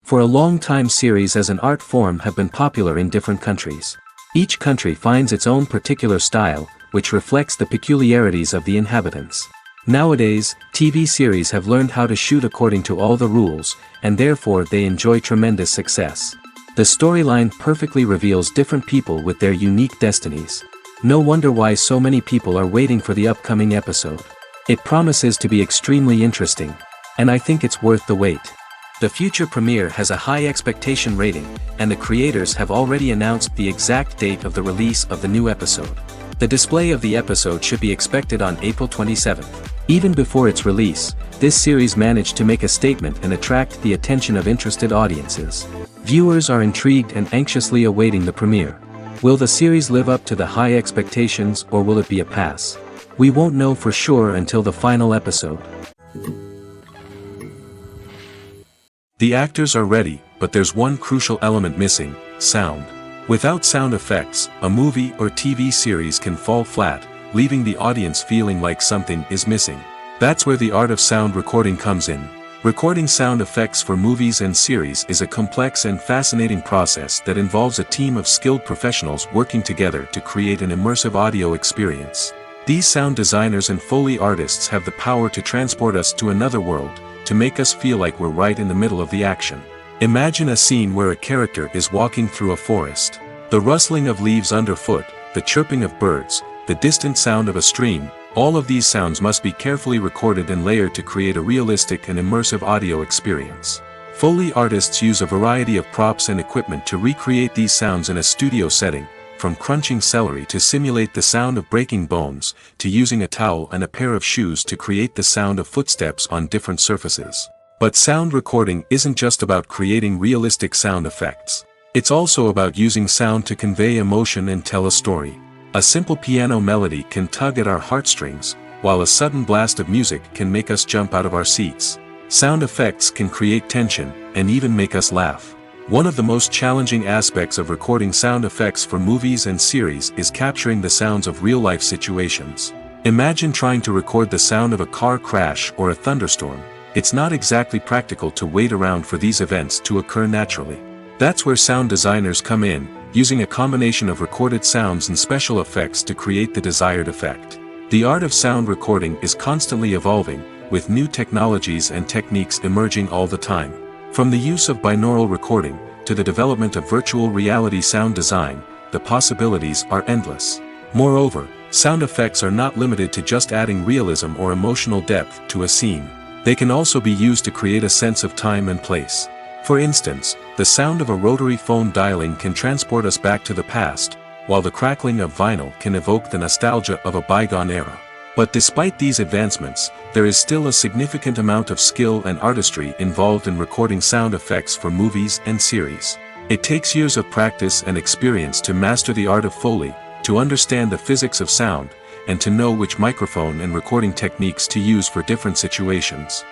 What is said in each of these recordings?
For a long time series as an art form have been popular in different countries. Each country finds its own particular style, which reflects the peculiarities of the inhabitants. Nowadays, TV series have learned how to shoot according to all the rules, and therefore they enjoy tremendous success. The storyline perfectly reveals different people with their unique destinies. No wonder why so many people are waiting for the upcoming episode. It promises to be extremely interesting, and I think it's worth the wait. The future premiere has a high expectation rating, and the creators have already announced the exact date of the release of the new episode. The display of the episode should be expected on April 27th. Even before its release, this series managed to make a statement and attract the attention of interested audiences. Viewers are intrigued and anxiously awaiting the premiere. Will the series live up to the high expectations, or will it be a pass? We won't know for sure until the final episode. The actors are ready, but there's one crucial element missing: sound. Without sound effects, a movie or TV series can fall flat, leaving the audience feeling like something is missing. That's where the art of sound recording comes in. Recording sound effects for movies and series is a complex and fascinating process that involves a team of skilled professionals working together to create an immersive audio experience. These sound designers and Foley artists have the power to transport us to another world, to make us feel like we're right in the middle of the action. Imagine a scene where a character is walking through a forest. The rustling of leaves underfoot, the chirping of birds, the distant sound of a stream, all of these sounds must be carefully recorded and layered to create a realistic and immersive audio experience. Foley artists use a variety of props and equipment to recreate these sounds in a studio setting, from crunching celery to simulate the sound of breaking bones, to using a towel and a pair of shoes to create the sound of footsteps on different surfaces. But sound recording isn't just about creating realistic sound effects. It's also about using sound to convey emotion and tell a story. A simple piano melody can tug at our heartstrings, while a sudden blast of music can make us jump out of our seats. Sound effects can create tension, and even make us laugh. One of the most challenging aspects of recording sound effects for movies and series is capturing the sounds of real-life situations. Imagine trying to record the sound of a car crash or a thunderstorm. It's not exactly practical to wait around for these events to occur naturally. That's where sound designers come in, using a combination of recorded sounds and special effects to create the desired effect. The art of sound recording is constantly evolving, with new technologies and techniques emerging all the time. From the use of binaural recording, to the development of virtual reality sound design, the possibilities are endless. Moreover, sound effects are not limited to just adding realism or emotional depth to a scene. They can also be used to create a sense of time and place. For instance, the sound of a rotary phone dialing can transport us back to the past, while the crackling of vinyl can evoke the nostalgia of a bygone era. But despite these advancements, there is still a significant amount of skill and artistry involved in recording sound effects for movies and series. It takes years of practice and experience to master the art of Foley, to understand the physics of sound, and to know which microphone and recording techniques to use for different situations.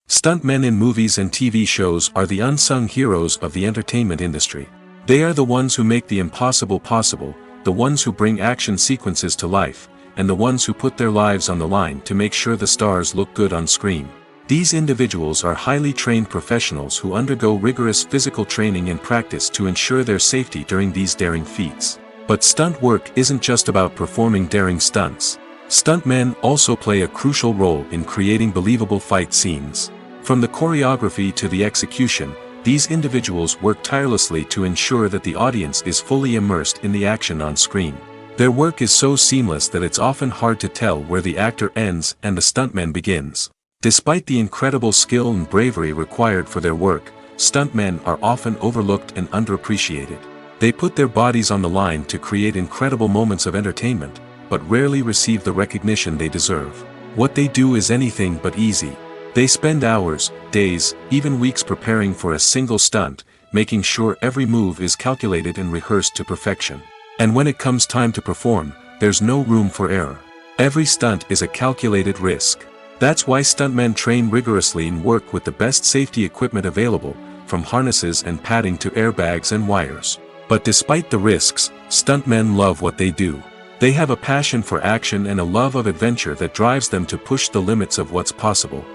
Stuntmen in movies and TV shows are the unsung heroes of the entertainment industry. They are the ones who make the impossible possible, the ones who bring action sequences to life, and the ones who put their lives on the line to make sure the stars look good on screen. These individuals are highly trained professionals who undergo rigorous physical training and practice to ensure their safety during these daring feats. But stunt work isn't just about performing daring stunts. Stuntmen also play a crucial role in creating believable fight scenes. From the choreography to the execution, these individuals work tirelessly to ensure that the audience is fully immersed in the action on screen. Their work is so seamless that it's often hard to tell where the actor ends and the stuntman begins. Despite the incredible skill and bravery required for their work, stuntmen are often overlooked and underappreciated. They put their bodies on the line to create incredible moments of entertainment, but rarely receive the recognition they deserve. What they do is anything but easy. They spend hours, days, even weeks preparing for a single stunt, making sure every move is calculated and rehearsed to perfection. And when it comes time to perform, there's no room for error. Every stunt is a calculated risk. That's why stuntmen train rigorously and work with the best safety equipment available, from harnesses and padding to airbags and wires. But despite the risks, stuntmen love what they do. They have a passion for action and a love of adventure that drives them to push the limits of what's possible.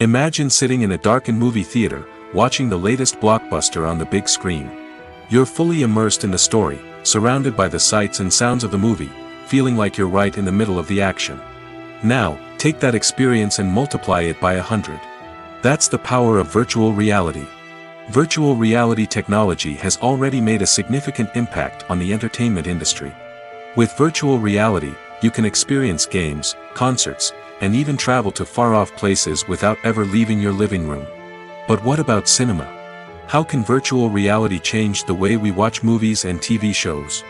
Imagine sitting in a darkened movie theater, watching the latest blockbuster on the big screen. You're fully immersed in the story, surrounded by the sights and sounds of the movie, feeling like you're right in the middle of the action. Now, take that experience and multiply it by 100. That's the power of virtual reality. Virtual reality technology has already made a significant impact on the entertainment industry. With virtual reality, you can experience games, concerts, and even travel to far-off places without ever leaving your living room. But what about cinema? How can virtual reality change the way we watch movies and TV shows?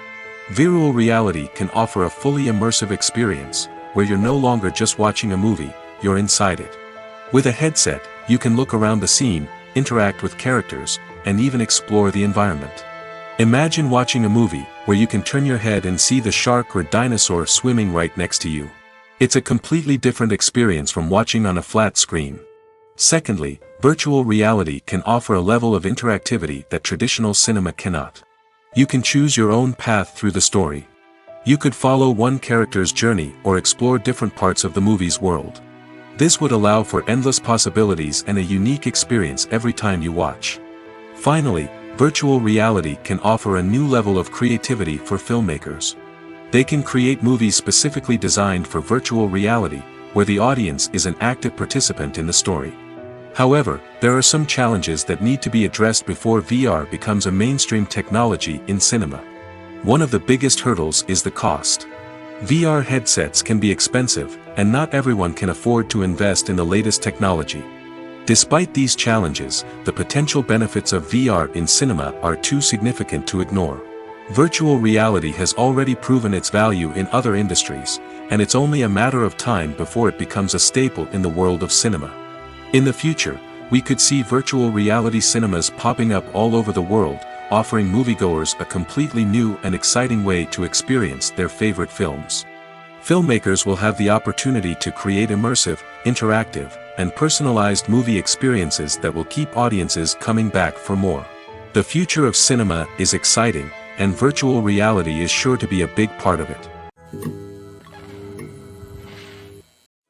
Virtual reality can offer a fully immersive experience, where you're no longer just watching a movie, you're inside it. With a headset, you can look around the scene, interact with characters, and even explore the environment. Imagine watching a movie, where you can turn your head and see the shark or dinosaur swimming right next to you. It's a completely different experience from watching on a flat screen. Secondly, virtual reality can offer a level of interactivity that traditional cinema cannot. You can choose your own path through the story. You could follow one character's journey or explore different parts of the movie's world. This would allow for endless possibilities and a unique experience every time you watch. Finally, virtual reality can offer a new level of creativity for filmmakers. They can create movies specifically designed for virtual reality, where the audience is an active participant in the story. However, there are some challenges that need to be addressed before VR becomes a mainstream technology in cinema. One of the biggest hurdles is the cost. VR headsets can be expensive, and not everyone can afford to invest in the latest technology. Despite these challenges, the potential benefits of VR in cinema are too significant to ignore. Virtual reality has already proven its value in other industries, and it's only a matter of time before it becomes a staple in the world of cinema. In the future, we could see virtual reality cinemas popping up all over the world, offering moviegoers a completely new and exciting way to experience their favorite films. Filmmakers will have the opportunity to create immersive, interactive, and personalized movie experiences that will keep audiences coming back for more. The future of cinema is exciting, and virtual reality is sure to be a big part of it.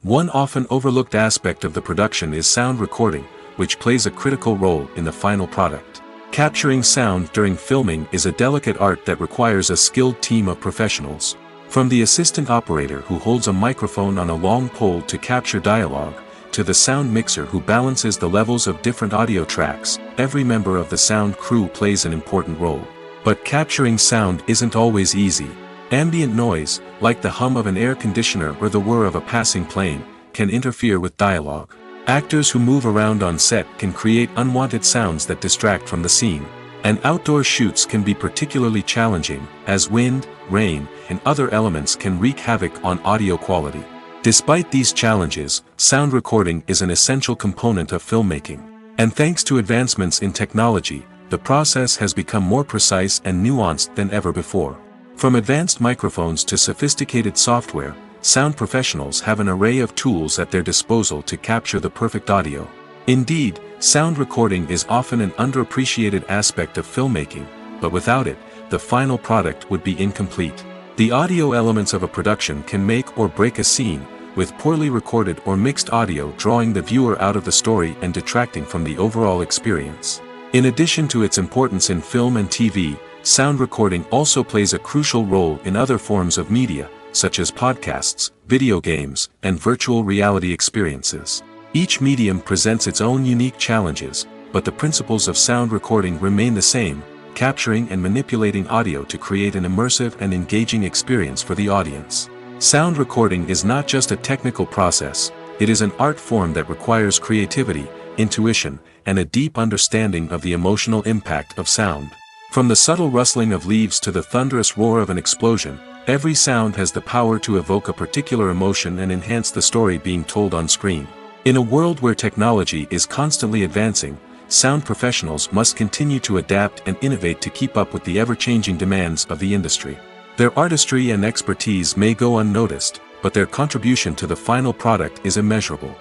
One often overlooked aspect of the production is sound recording, which plays a critical role in the final product. Capturing sound during filming is a delicate art that requires a skilled team of professionals. From the assistant operator who holds a microphone on a long pole to capture dialogue, to the sound mixer who balances the levels of different audio tracks, every member of the sound crew plays an important role. But capturing sound isn't always easy. Ambient noise, like the hum of an air conditioner or the whir of a passing plane, can interfere with dialogue. Actors who move around on set can create unwanted sounds that distract from the scene. And outdoor shoots can be particularly challenging, as wind, rain, and other elements can wreak havoc on audio quality. Despite these challenges, sound recording is an essential component of filmmaking. And thanks to advancements in technology, the process has become more precise and nuanced than ever before. From advanced microphones to sophisticated software, sound professionals have an array of tools at their disposal to capture the perfect audio. Indeed, sound recording is often an underappreciated aspect of filmmaking, but without it, the final product would be incomplete. The audio elements of a production can make or break a scene, with poorly recorded or mixed audio drawing the viewer out of the story and detracting from the overall experience. In addition to its importance in film and TV, sound recording also plays a crucial role in other forms of media, such as podcasts, video games, and virtual reality experiences. Each medium presents its own unique challenges, but the principles of sound recording remain the same, capturing and manipulating audio to create an immersive and engaging experience for the audience. Sound recording is not just a technical process, it is an art form that requires creativity, intuition, and a deep understanding of the emotional impact of sound. From the subtle rustling of leaves to the thunderous roar of an explosion, every sound has the power to evoke a particular emotion and enhance the story being told on screen. In a world where technology is constantly advancing, sound professionals must continue to adapt and innovate to keep up with the ever-changing demands of the industry. Their artistry and expertise may go unnoticed, but their contribution to the final product is immeasurable.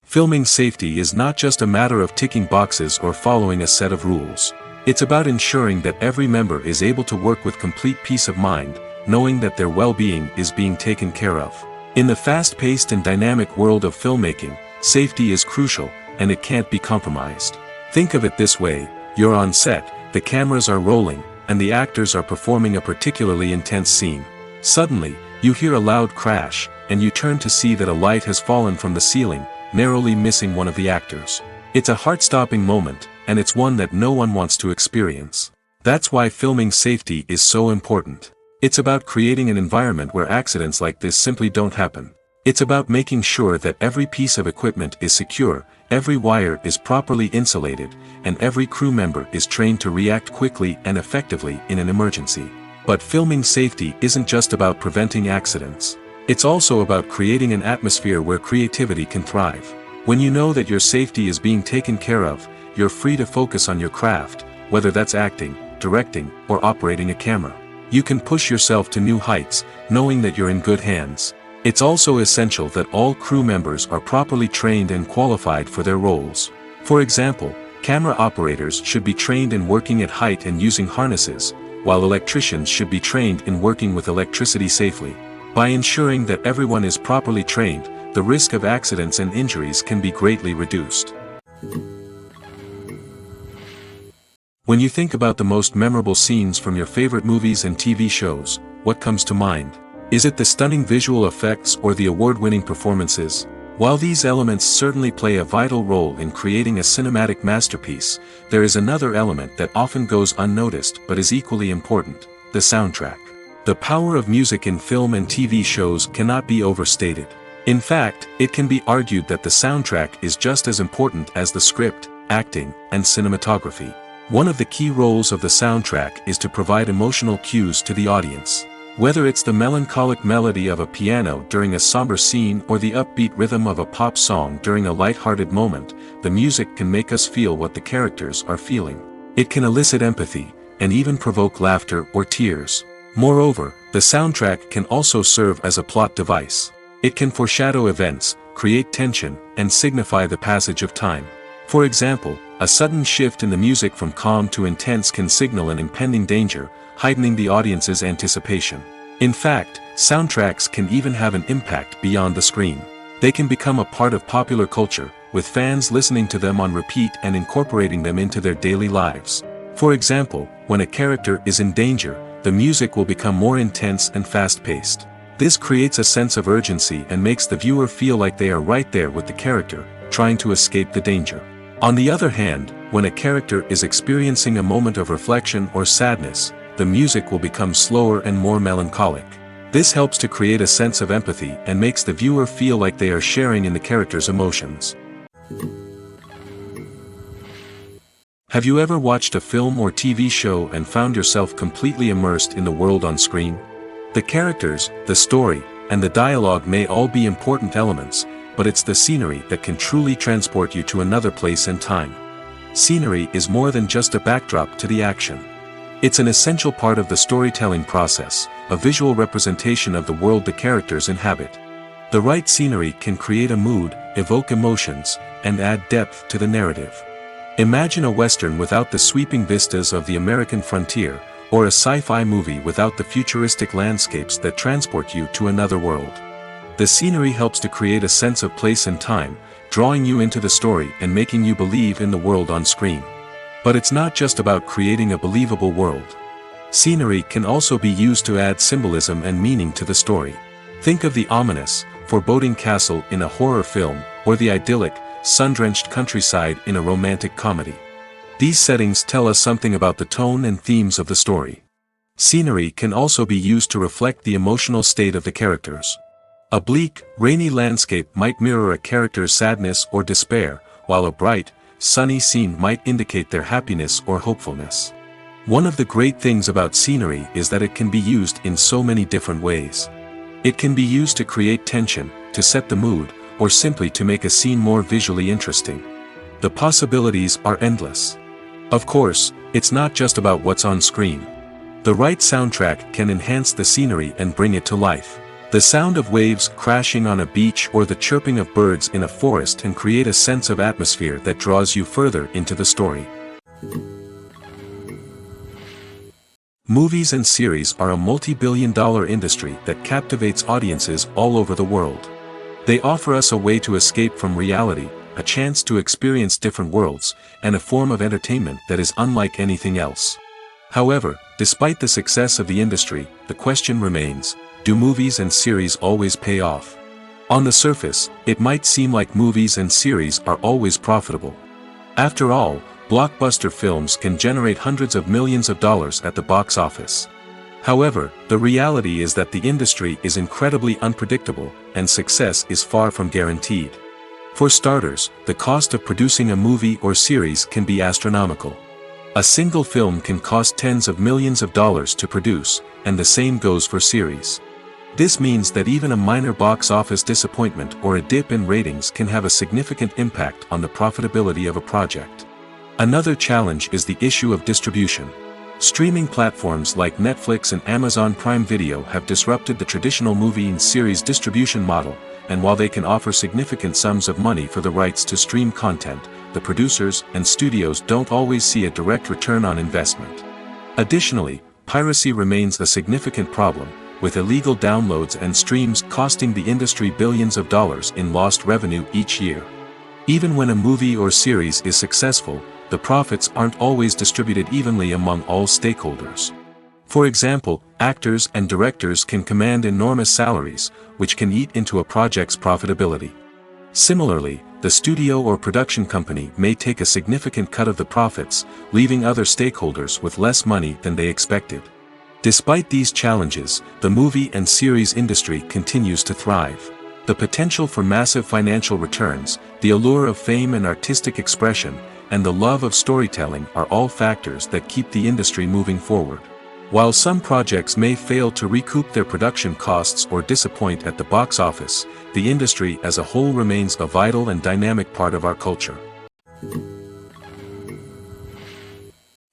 Filming safety is not just a matter of ticking boxes or following a set of rules. It's about ensuring that every member is able to work with complete peace of mind, knowing that their well-being is being taken care of. In the fast-paced and dynamic world of filmmaking, safety is crucial, and it can't be compromised. Think of it this way: you're on set, the cameras are rolling, and the actors are performing a particularly intense scene. Suddenly, you hear a loud crash, and you turn to see that a light has fallen from the ceiling, narrowly missing one of the actors. It's a heart-stopping moment, and it's one that no one wants to experience. That's why filming safety is so important. It's about creating an environment where accidents like this simply don't happen. It's about making sure that every piece of equipment is secure, every wire is properly insulated, and every crew member is trained to react quickly and effectively in an emergency. But filming safety isn't just about preventing accidents. It's also about creating an atmosphere where creativity can thrive. When you know that your safety is being taken care of, you're free to focus on your craft, whether that's acting, directing, or operating a camera. You can push yourself to new heights, knowing that you're in good hands. It's also essential that all crew members are properly trained and qualified for their roles. For example, camera operators should be trained in working at height and using harnesses, while electricians should be trained in working with electricity safely. By ensuring that everyone is properly trained, the risk of accidents and injuries can be greatly reduced. When you think about the most memorable scenes from your favorite movies and TV shows, what comes to mind? Is it the stunning visual effects or the award-winning performances? While these elements certainly play a vital role in creating a cinematic masterpiece, there is another element that often goes unnoticed but is equally important: the soundtrack. The power of music in film and TV shows cannot be overstated. In fact, it can be argued that the soundtrack is just as important as the script, acting, and cinematography. One of the key roles of the soundtrack is to provide emotional cues to the audience. Whether it's the melancholic melody of a piano during a somber scene or the upbeat rhythm of a pop song during a light-hearted moment, the music can make us feel what the characters are feeling. It can elicit empathy, and even provoke laughter or tears. Moreover, the soundtrack can also serve as a plot device. It can foreshadow events, create tension, and signify the passage of time. For example, a sudden shift in the music from calm to intense can signal an impending danger, heightening the audience's anticipation. In fact, soundtracks can even have an impact beyond the screen. They can become a part of popular culture, with fans listening to them on repeat and incorporating them into their daily lives. For example, when a character is in danger, the music will become more intense and fast-paced. This creates a sense of urgency and makes the viewer feel like they are right there with the character, trying to escape the danger. On the other hand, when a character is experiencing a moment of reflection or sadness, the music will become slower and more melancholic. This helps to create a sense of empathy and makes the viewer feel like they are sharing in the character's emotions. Have you ever watched a film or TV show and found yourself completely immersed in the world on screen? The characters, the story, and the dialogue may all be important elements, but it's the scenery that can truly transport you to another place and time. Scenery is more than just a backdrop to the action. It's an essential part of the storytelling process, a visual representation of the world the characters inhabit. The right scenery can create a mood, evoke emotions, and add depth to the narrative. Imagine a Western without the sweeping vistas of the American frontier, or a sci-fi movie without the futuristic landscapes that transport you to another world. The scenery helps to create a sense of place and time, drawing you into the story and making you believe in the world on screen. But it's not just about creating a believable world. Scenery can also be used to add symbolism and meaning to the story. Think of the ominous, foreboding castle in a horror film, or the idyllic, sun-drenched countryside in a romantic comedy. These settings tell us something about the tone and themes of the story. Scenery can also be used to reflect the emotional state of the characters. A bleak, rainy landscape might mirror a character's sadness or despair, while a bright, sunny scene might indicate their happiness or hopefulness. One of the great things about scenery is that it can be used in so many different ways. It can be used to create tension, to set the mood, or simply to make a scene more visually interesting. The possibilities are endless. Of course, it's not just about what's on screen. The right soundtrack can enhance the scenery and bring it to life. The sound of waves crashing on a beach or the chirping of birds in a forest can create a sense of atmosphere that draws you further into the story. Movies and series are a multi-billion-dollar industry that captivates audiences all over the world. They offer us a way to escape from reality, a chance to experience different worlds, and a form of entertainment that is unlike anything else. However, despite the success of the industry, the question remains, do movies and series always pay off? On the surface, it might seem like movies and series are always profitable. After all, blockbuster films can generate hundreds of millions of dollars at the box office. However, the reality is that the industry is incredibly unpredictable, and success is far from guaranteed. For starters, the cost of producing a movie or series can be astronomical. A single film can cost tens of millions of dollars to produce, and the same goes for series. This means that even a minor box office disappointment or a dip in ratings can have a significant impact on the profitability of a project. Another challenge is the issue of distribution. Streaming platforms like Netflix and Amazon Prime Video have disrupted the traditional movie and series distribution model, and while they can offer significant sums of money for the rights to stream content, the producers and studios don't always see a direct return on investment. Additionally, piracy remains a significant problem, with illegal downloads and streams costing the industry billions of dollars in lost revenue each year. Even when a movie or series is successful, the profits aren't always distributed evenly among all stakeholders. For example, actors and directors can command enormous salaries, which can eat into a project's profitability. Similarly, the studio or production company may take a significant cut of the profits, leaving other stakeholders with less money than they expected. Despite these challenges, the movie and series industry continues to thrive. The potential for massive financial returns, the allure of fame and artistic expression, and the love of storytelling are all factors that keep the industry moving forward. While some projects may fail to recoup their production costs or disappoint at the box office, the industry as a whole remains a vital and dynamic part of our culture.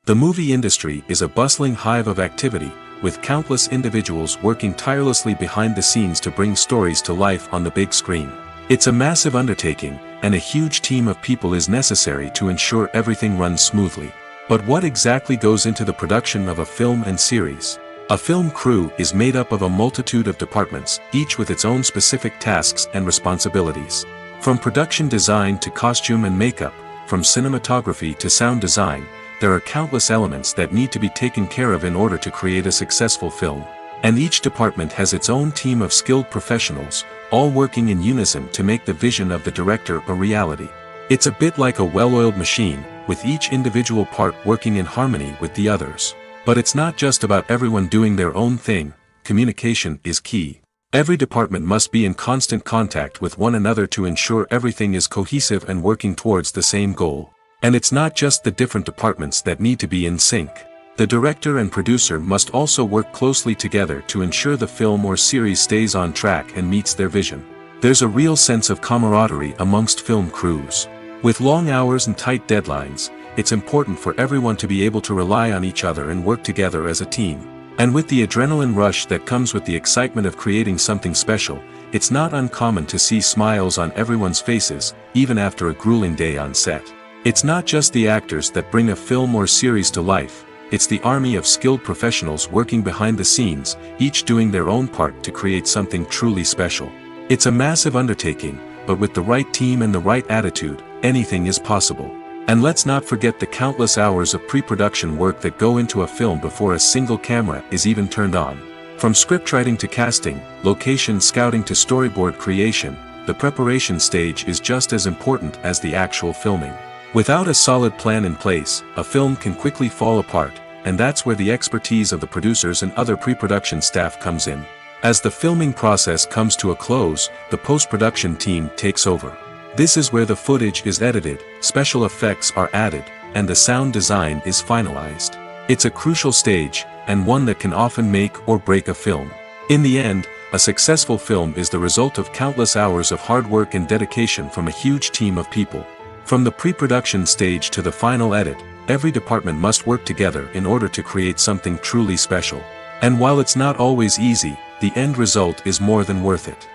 The movie industry is a bustling hive of activity, with countless individuals working tirelessly behind the scenes to bring stories to life on the big screen. It's a massive undertaking, and a huge team of people is necessary to ensure everything runs smoothly. But what exactly goes into the production of a film and series? A film crew is made up of a multitude of departments, each with its own specific tasks and responsibilities. From production design to costume and makeup, from cinematography to sound design, there are countless elements that need to be taken care of in order to create a successful film. And each department has its own team of skilled professionals, all working in unison to make the vision of the director a reality. It's a bit like a well-oiled machine, with each individual part working in harmony with the others. But it's not just about everyone doing their own thing, communication is key. Every department must be in constant contact with one another to ensure everything is cohesive and working towards the same goal. And it's not just the different departments that need to be in sync. The director and producer must also work closely together to ensure the film or series stays on track and meets their vision. There's a real sense of camaraderie amongst film crews. With long hours and tight deadlines, it's important for everyone to be able to rely on each other and work together as a team. And with the adrenaline rush that comes with the excitement of creating something special, it's not uncommon to see smiles on everyone's faces, even after a grueling day on set. It's not just the actors that bring a film or series to life, it's the army of skilled professionals working behind the scenes, each doing their own part to create something truly special. It's a massive undertaking, but with the right team and the right attitude, anything is possible. And let's not forget the countless hours of pre-production work that go into a film before a single camera is even turned on. From scriptwriting to casting, location scouting to storyboard creation, the preparation stage is just as important as the actual filming. Without a solid plan in place, a film can quickly fall apart, and that's where the expertise of the producers and other pre-production staff comes in. As the filming process comes to a close, the post-production team takes over. This is where the footage is edited, special effects are added, and the sound design is finalized. It's a crucial stage, and one that can often make or break a film. In the end, a successful film is the result of countless hours of hard work and dedication from a huge team of people. From the pre-production stage to the final edit, every department must work together in order to create something truly special. And while it's not always easy, the end result is more than worth it.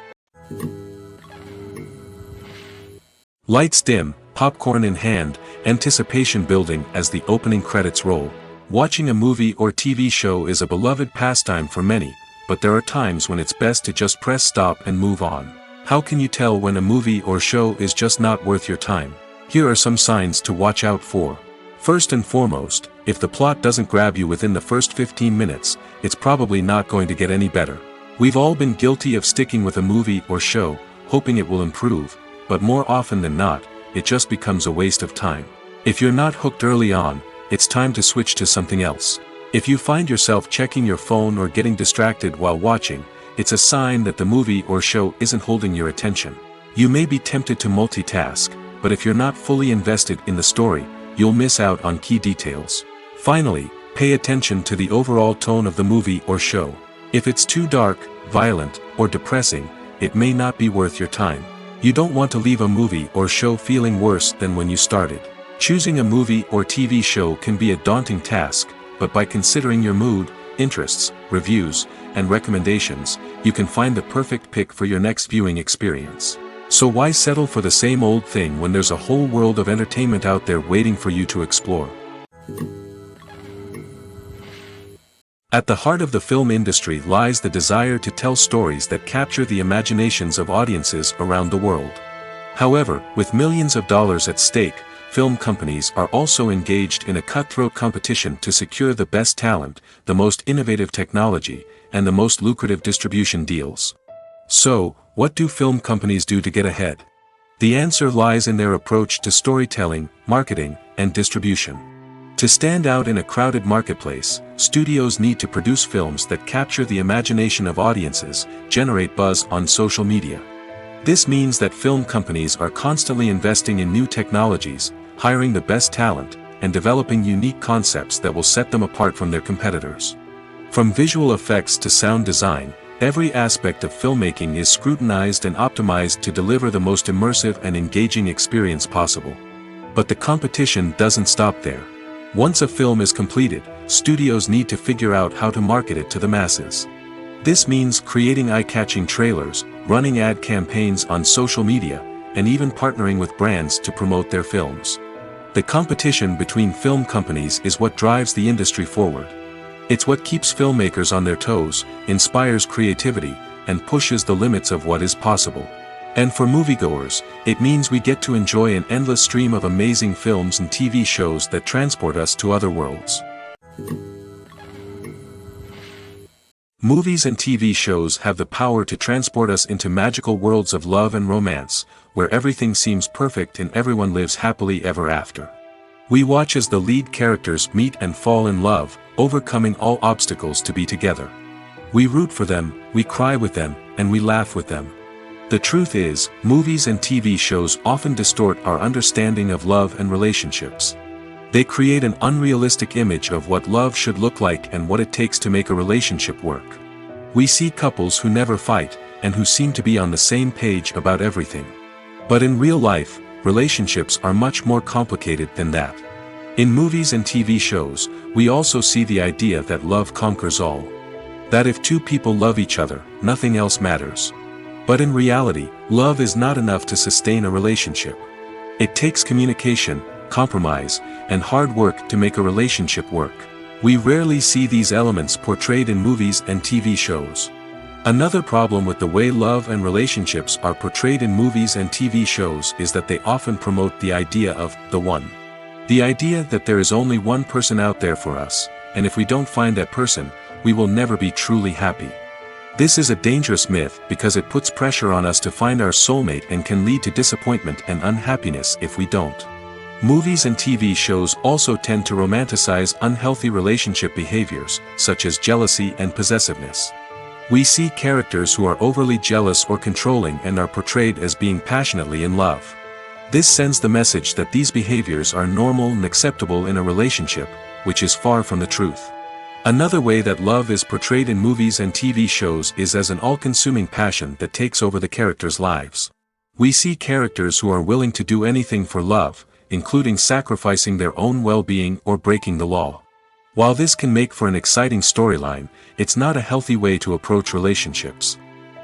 Lights dim, popcorn in hand, anticipation building as the opening credits roll. Watching a movie or TV show is a beloved pastime for many, but there are times when it's best to just press stop and move on. How can you tell when a movie or show is just not worth your time? Here are some signs to watch out for. First and foremost, if the plot doesn't grab you within the first 15 minutes, it's probably not going to get any better. We've all been guilty of sticking with a movie or show, hoping it will improve, but more often than not, it just becomes a waste of time. If you're not hooked early on, it's time to switch to something else. If you find yourself checking your phone or getting distracted while watching, it's a sign that the movie or show isn't holding your attention. You may be tempted to multitask, but if you're not fully invested in the story, you'll miss out on key details. Finally, pay attention to the overall tone of the movie or show. If it's too dark, violent, or depressing, it may not be worth your time. You don't want to leave a movie or show feeling worse than when you started. Choosing a movie or TV show can be a daunting task, but by considering your mood, interests, reviews, and recommendations, you can find the perfect pick for your next viewing experience. So why settle for the same old thing when there's a whole world of entertainment out there waiting for you to explore? At the heart of the film industry lies the desire to tell stories that capture the imaginations of audiences around the world. However, with millions of dollars at stake, film companies are also engaged in a cutthroat competition to secure the best talent, the most innovative technology, and the most lucrative distribution deals. So, what do film companies do to get ahead? The answer lies in their approach to storytelling, marketing, and distribution. To stand out in a crowded marketplace, studios need to produce films that capture the imagination of audiences, generate buzz on social media. This means that film companies are constantly investing in new technologies, hiring the best talent, and developing unique concepts that will set them apart from their competitors. From visual effects to sound design, every aspect of filmmaking is scrutinized and optimized to deliver the most immersive and engaging experience possible. But the competition doesn't stop there. Once a film is completed, studios need to figure out how to market it to the masses. This means creating eye-catching trailers, running ad campaigns on social media, and even partnering with brands to promote their films. The competition between film companies is what drives the industry forward. It's what keeps filmmakers on their toes, inspires creativity, and pushes the limits of what is possible. And for moviegoers, it means we get to enjoy an endless stream of amazing films and TV shows that transport us to other worlds. Movies and TV shows have the power to transport us into magical worlds of love and romance, where everything seems perfect and everyone lives happily ever after. We watch as the lead characters meet and fall in love, overcoming all obstacles to be together. We root for them, we cry with them, and we laugh with them. The truth is, movies and TV shows often distort our understanding of love and relationships. They create an unrealistic image of what love should look like and what it takes to make a relationship work. We see couples who never fight, and who seem to be on the same page about everything. But in real life, relationships are much more complicated than that. In movies and TV shows, we also see the idea that love conquers all. That if two people love each other, nothing else matters. But in reality, love is not enough to sustain a relationship. It takes communication, compromise, and hard work to make a relationship work. We rarely see these elements portrayed in movies and TV shows. Another problem with the way love and relationships are portrayed in movies and TV shows is that they often promote the idea of the one. The idea that there is only one person out there for us, and if we don't find that person, we will never be truly happy. This is a dangerous myth because it puts pressure on us to find our soulmate and can lead to disappointment and unhappiness if we don't. Movies and TV shows also tend to romanticize unhealthy relationship behaviors, such as jealousy and possessiveness. We see characters who are overly jealous or controlling and are portrayed as being passionately in love. This sends the message that these behaviors are normal and acceptable in a relationship, which is far from the truth. Another way that love is portrayed in movies and TV shows is as an all-consuming passion that takes over the characters' lives. We see characters who are willing to do anything for love, including sacrificing their own well-being or breaking the law. While this can make for an exciting storyline, it's not a healthy way to approach relationships.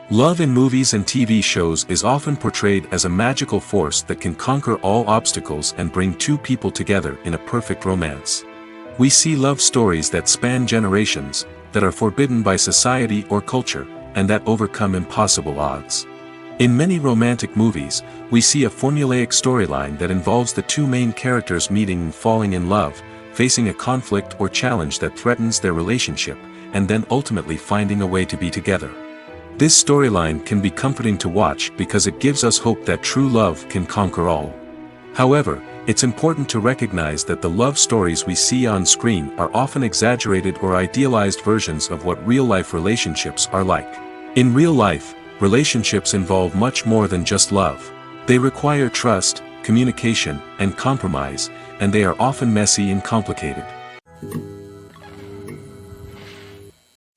Love in movies and TV shows is often portrayed as a magical force that can conquer all obstacles and bring two people together in a perfect romance. We see love stories that span generations, that are forbidden by society or culture, and that overcome impossible odds. In many romantic movies, we see a formulaic storyline that involves the two main characters meeting and falling in love, facing a conflict or challenge that threatens their relationship, and then ultimately finding a way to be together. This storyline can be comforting to watch because it gives us hope that true love can conquer all. However, it's important to recognize that the love stories we see on screen are often exaggerated or idealized versions of what real-life relationships are like. In real life, relationships involve much more than just love. They require trust, communication, and compromise, and they are often messy and complicated.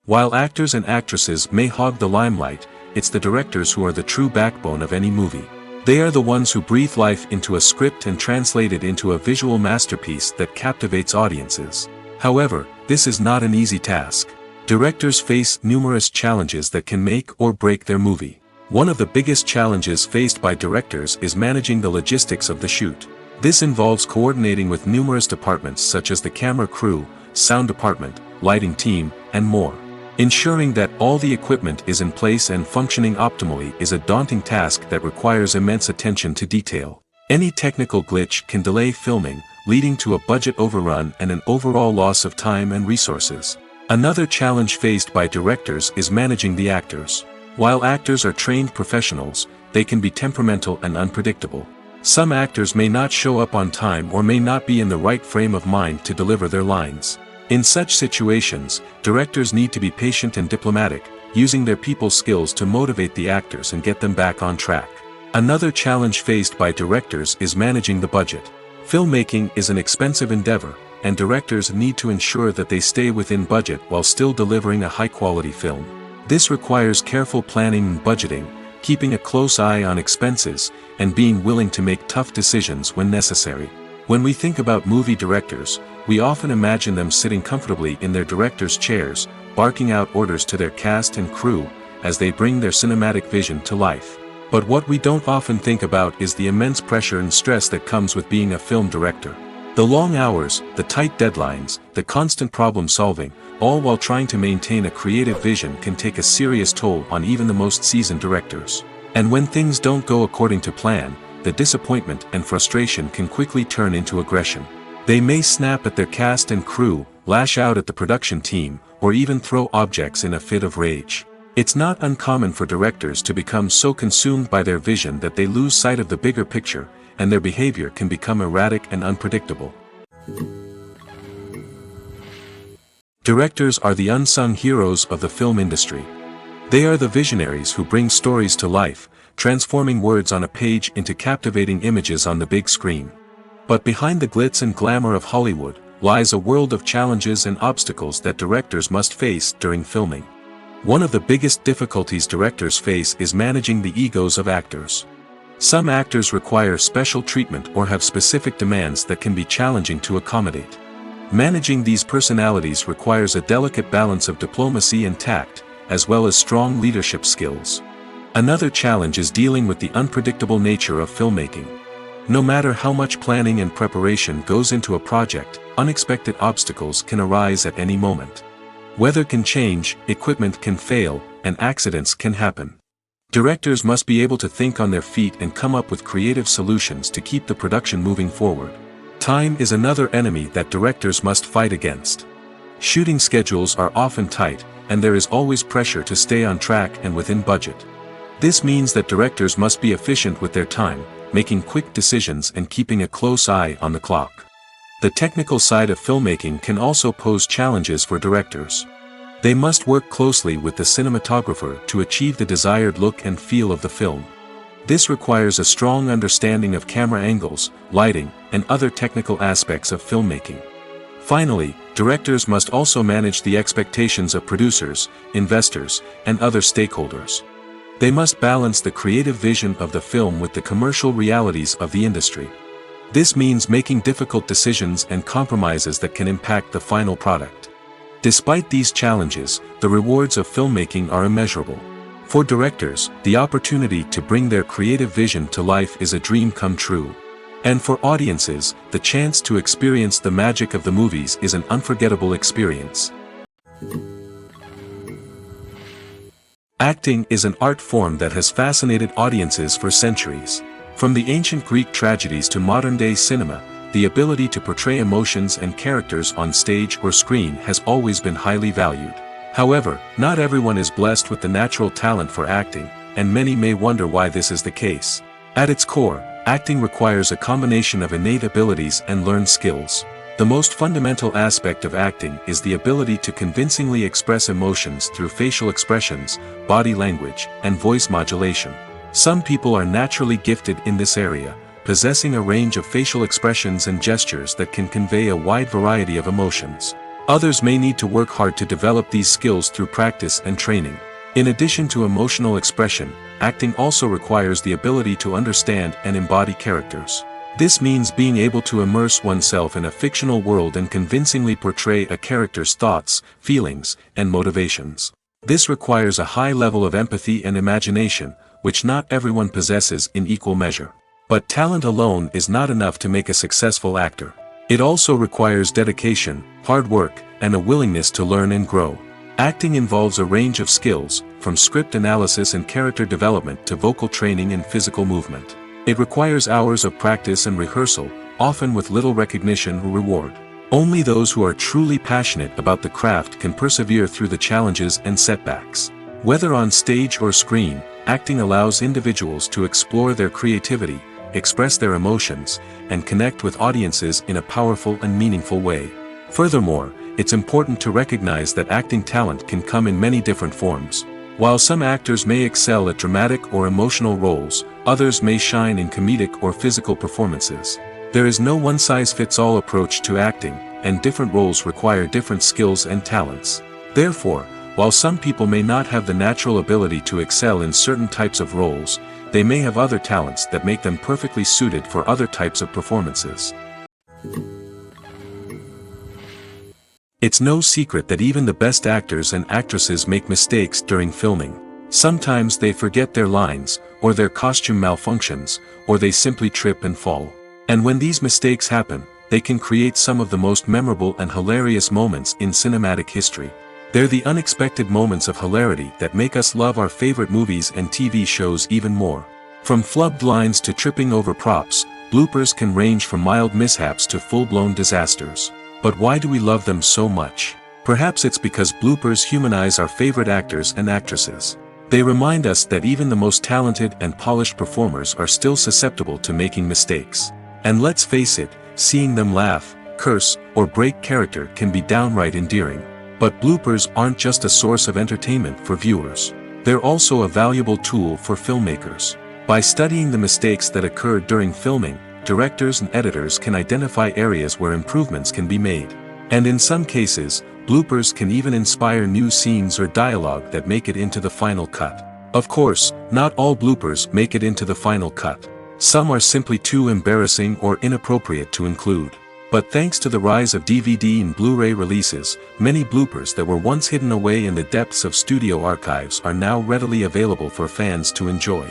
While actors and actresses may hog the limelight, it's the directors who are the true backbone of any movie. They are the ones who breathe life into a script and translate it into a visual masterpiece that captivates audiences. However, this is not an easy task. Directors face numerous challenges that can make or break their movie. One of the biggest challenges faced by directors is managing the logistics of the shoot. This involves coordinating with numerous departments such as the camera crew, sound department, lighting team, and more. Ensuring that all the equipment is in place and functioning optimally is a daunting task that requires immense attention to detail. Any technical glitch can delay filming, leading to a budget overrun and an overall loss of time and resources. Another challenge faced by directors is managing the actors. While actors are trained professionals, they can be temperamental and unpredictable. Some actors may not show up on time or may not be in the right frame of mind to deliver their lines. In such situations, directors need to be patient and diplomatic, using their people skills to motivate the actors and get them back on track. Another challenge faced by directors is managing the budget. Filmmaking is an expensive endeavor, and directors need to ensure that they stay within budget while still delivering a high-quality film. This requires careful planning and budgeting, keeping a close eye on expenses, and being willing to make tough decisions when necessary. When we think about movie directors, we often imagine them sitting comfortably in their director's chairs, barking out orders to their cast and crew, as they bring their cinematic vision to life. But what we don't often think about is the immense pressure and stress that comes with being a film director. The long hours, the tight deadlines, the constant problem solving, all while trying to maintain a creative vision can take a serious toll on even the most seasoned directors. And when things don't go according to plan, the disappointment and frustration can quickly turn into aggression. They may snap at their cast and crew, lash out at the production team, or even throw objects in a fit of rage. It's not uncommon for directors to become so consumed by their vision that they lose sight of the bigger picture, and their behavior can become erratic and unpredictable. Directors are the unsung heroes of the film industry. They are the visionaries who bring stories to life, transforming words on a page into captivating images on the big screen. But behind the glitz and glamour of Hollywood, lies a world of challenges and obstacles that directors must face during filming. One of the biggest difficulties directors face is managing the egos of actors. Some actors require special treatment or have specific demands that can be challenging to accommodate. Managing these personalities requires a delicate balance of diplomacy and tact, as well as strong leadership skills. Another challenge is dealing with the unpredictable nature of filmmaking. No matter how much planning and preparation goes into a project, unexpected obstacles can arise at any moment. Weather can change, equipment can fail, and accidents can happen. Directors must be able to think on their feet and come up with creative solutions to keep the production moving forward. Time is another enemy that directors must fight against. Shooting schedules are often tight, and there is always pressure to stay on track and within budget. This means that directors must be efficient with their time, making quick decisions and keeping a close eye on the clock. The technical side of filmmaking can also pose challenges for directors. They must work closely with the cinematographer to achieve the desired look and feel of the film. This requires a strong understanding of camera angles, lighting, and other technical aspects of filmmaking. Finally, directors must also manage the expectations of producers, investors, and other stakeholders. They must balance the creative vision of the film with the commercial realities of the industry. This means making difficult decisions and compromises that can impact the final product. Despite these challenges, the rewards of filmmaking are immeasurable. For directors, the opportunity to bring their creative vision to life is a dream come true. And for audiences, the chance to experience the magic of the movies is an unforgettable experience. Acting is an art form that has fascinated audiences for centuries. From the ancient Greek tragedies to modern-day cinema, the ability to portray emotions and characters on stage or screen has always been highly valued. However, not everyone is blessed with the natural talent for acting, and many may wonder why this is the case. At its core, acting requires a combination of innate abilities and learned skills. The most fundamental aspect of acting is the ability to convincingly express emotions through facial expressions, body language, and voice modulation. Some people are naturally gifted in this area, possessing a range of facial expressions and gestures that can convey a wide variety of emotions. Others may need to work hard to develop these skills through practice and training. In addition to emotional expression, acting also requires the ability to understand and embody characters. This means being able to immerse oneself in a fictional world and convincingly portray a character's thoughts, feelings, and motivations. This requires a high level of empathy and imagination, which not everyone possesses in equal measure. But talent alone is not enough to make a successful actor. It also requires dedication, hard work, and a willingness to learn and grow. Acting involves a range of skills, from script analysis and character development to vocal training and physical movement. It requires hours of practice and rehearsal, often with little recognition or reward. Only those who are truly passionate about the craft can persevere through the challenges and setbacks. Whether on stage or screen, acting allows individuals to explore their creativity, express their emotions, and connect with audiences in a powerful and meaningful way. Furthermore, it's important to recognize that acting talent can come in many different forms. While some actors may excel at dramatic or emotional roles, others may shine in comedic or physical performances. There is no one-size-fits-all approach to acting, and different roles require different skills and talents. Therefore, while some people may not have the natural ability to excel in certain types of roles, they may have other talents that make them perfectly suited for other types of performances. It's no secret that even the best actors and actresses make mistakes during filming. Sometimes they forget their lines, or their costume malfunctions, or they simply trip and fall. And when these mistakes happen, they can create some of the most memorable and hilarious moments in cinematic history. They're the unexpected moments of hilarity that make us love our favorite movies and TV shows even more. From flubbed lines to tripping over props, bloopers can range from mild mishaps to full-blown disasters. But why do we love them so much? Perhaps it's because bloopers humanize our favorite actors and actresses. They remind us that even the most talented and polished performers are still susceptible to making mistakes. And let's face it, seeing them laugh, curse, or break character can be downright endearing. But bloopers aren't just a source of entertainment for viewers. They're also a valuable tool for filmmakers. By studying the mistakes that occurred during filming, directors and editors can identify areas where improvements can be made. And in some cases, bloopers can even inspire new scenes or dialogue that make it into the final cut. Of course, not all bloopers make it into the final cut. Some are simply too embarrassing or inappropriate to include. But thanks to the rise of DVD and Blu-ray releases, many bloopers that were once hidden away in the depths of studio archives are now readily available for fans to enjoy.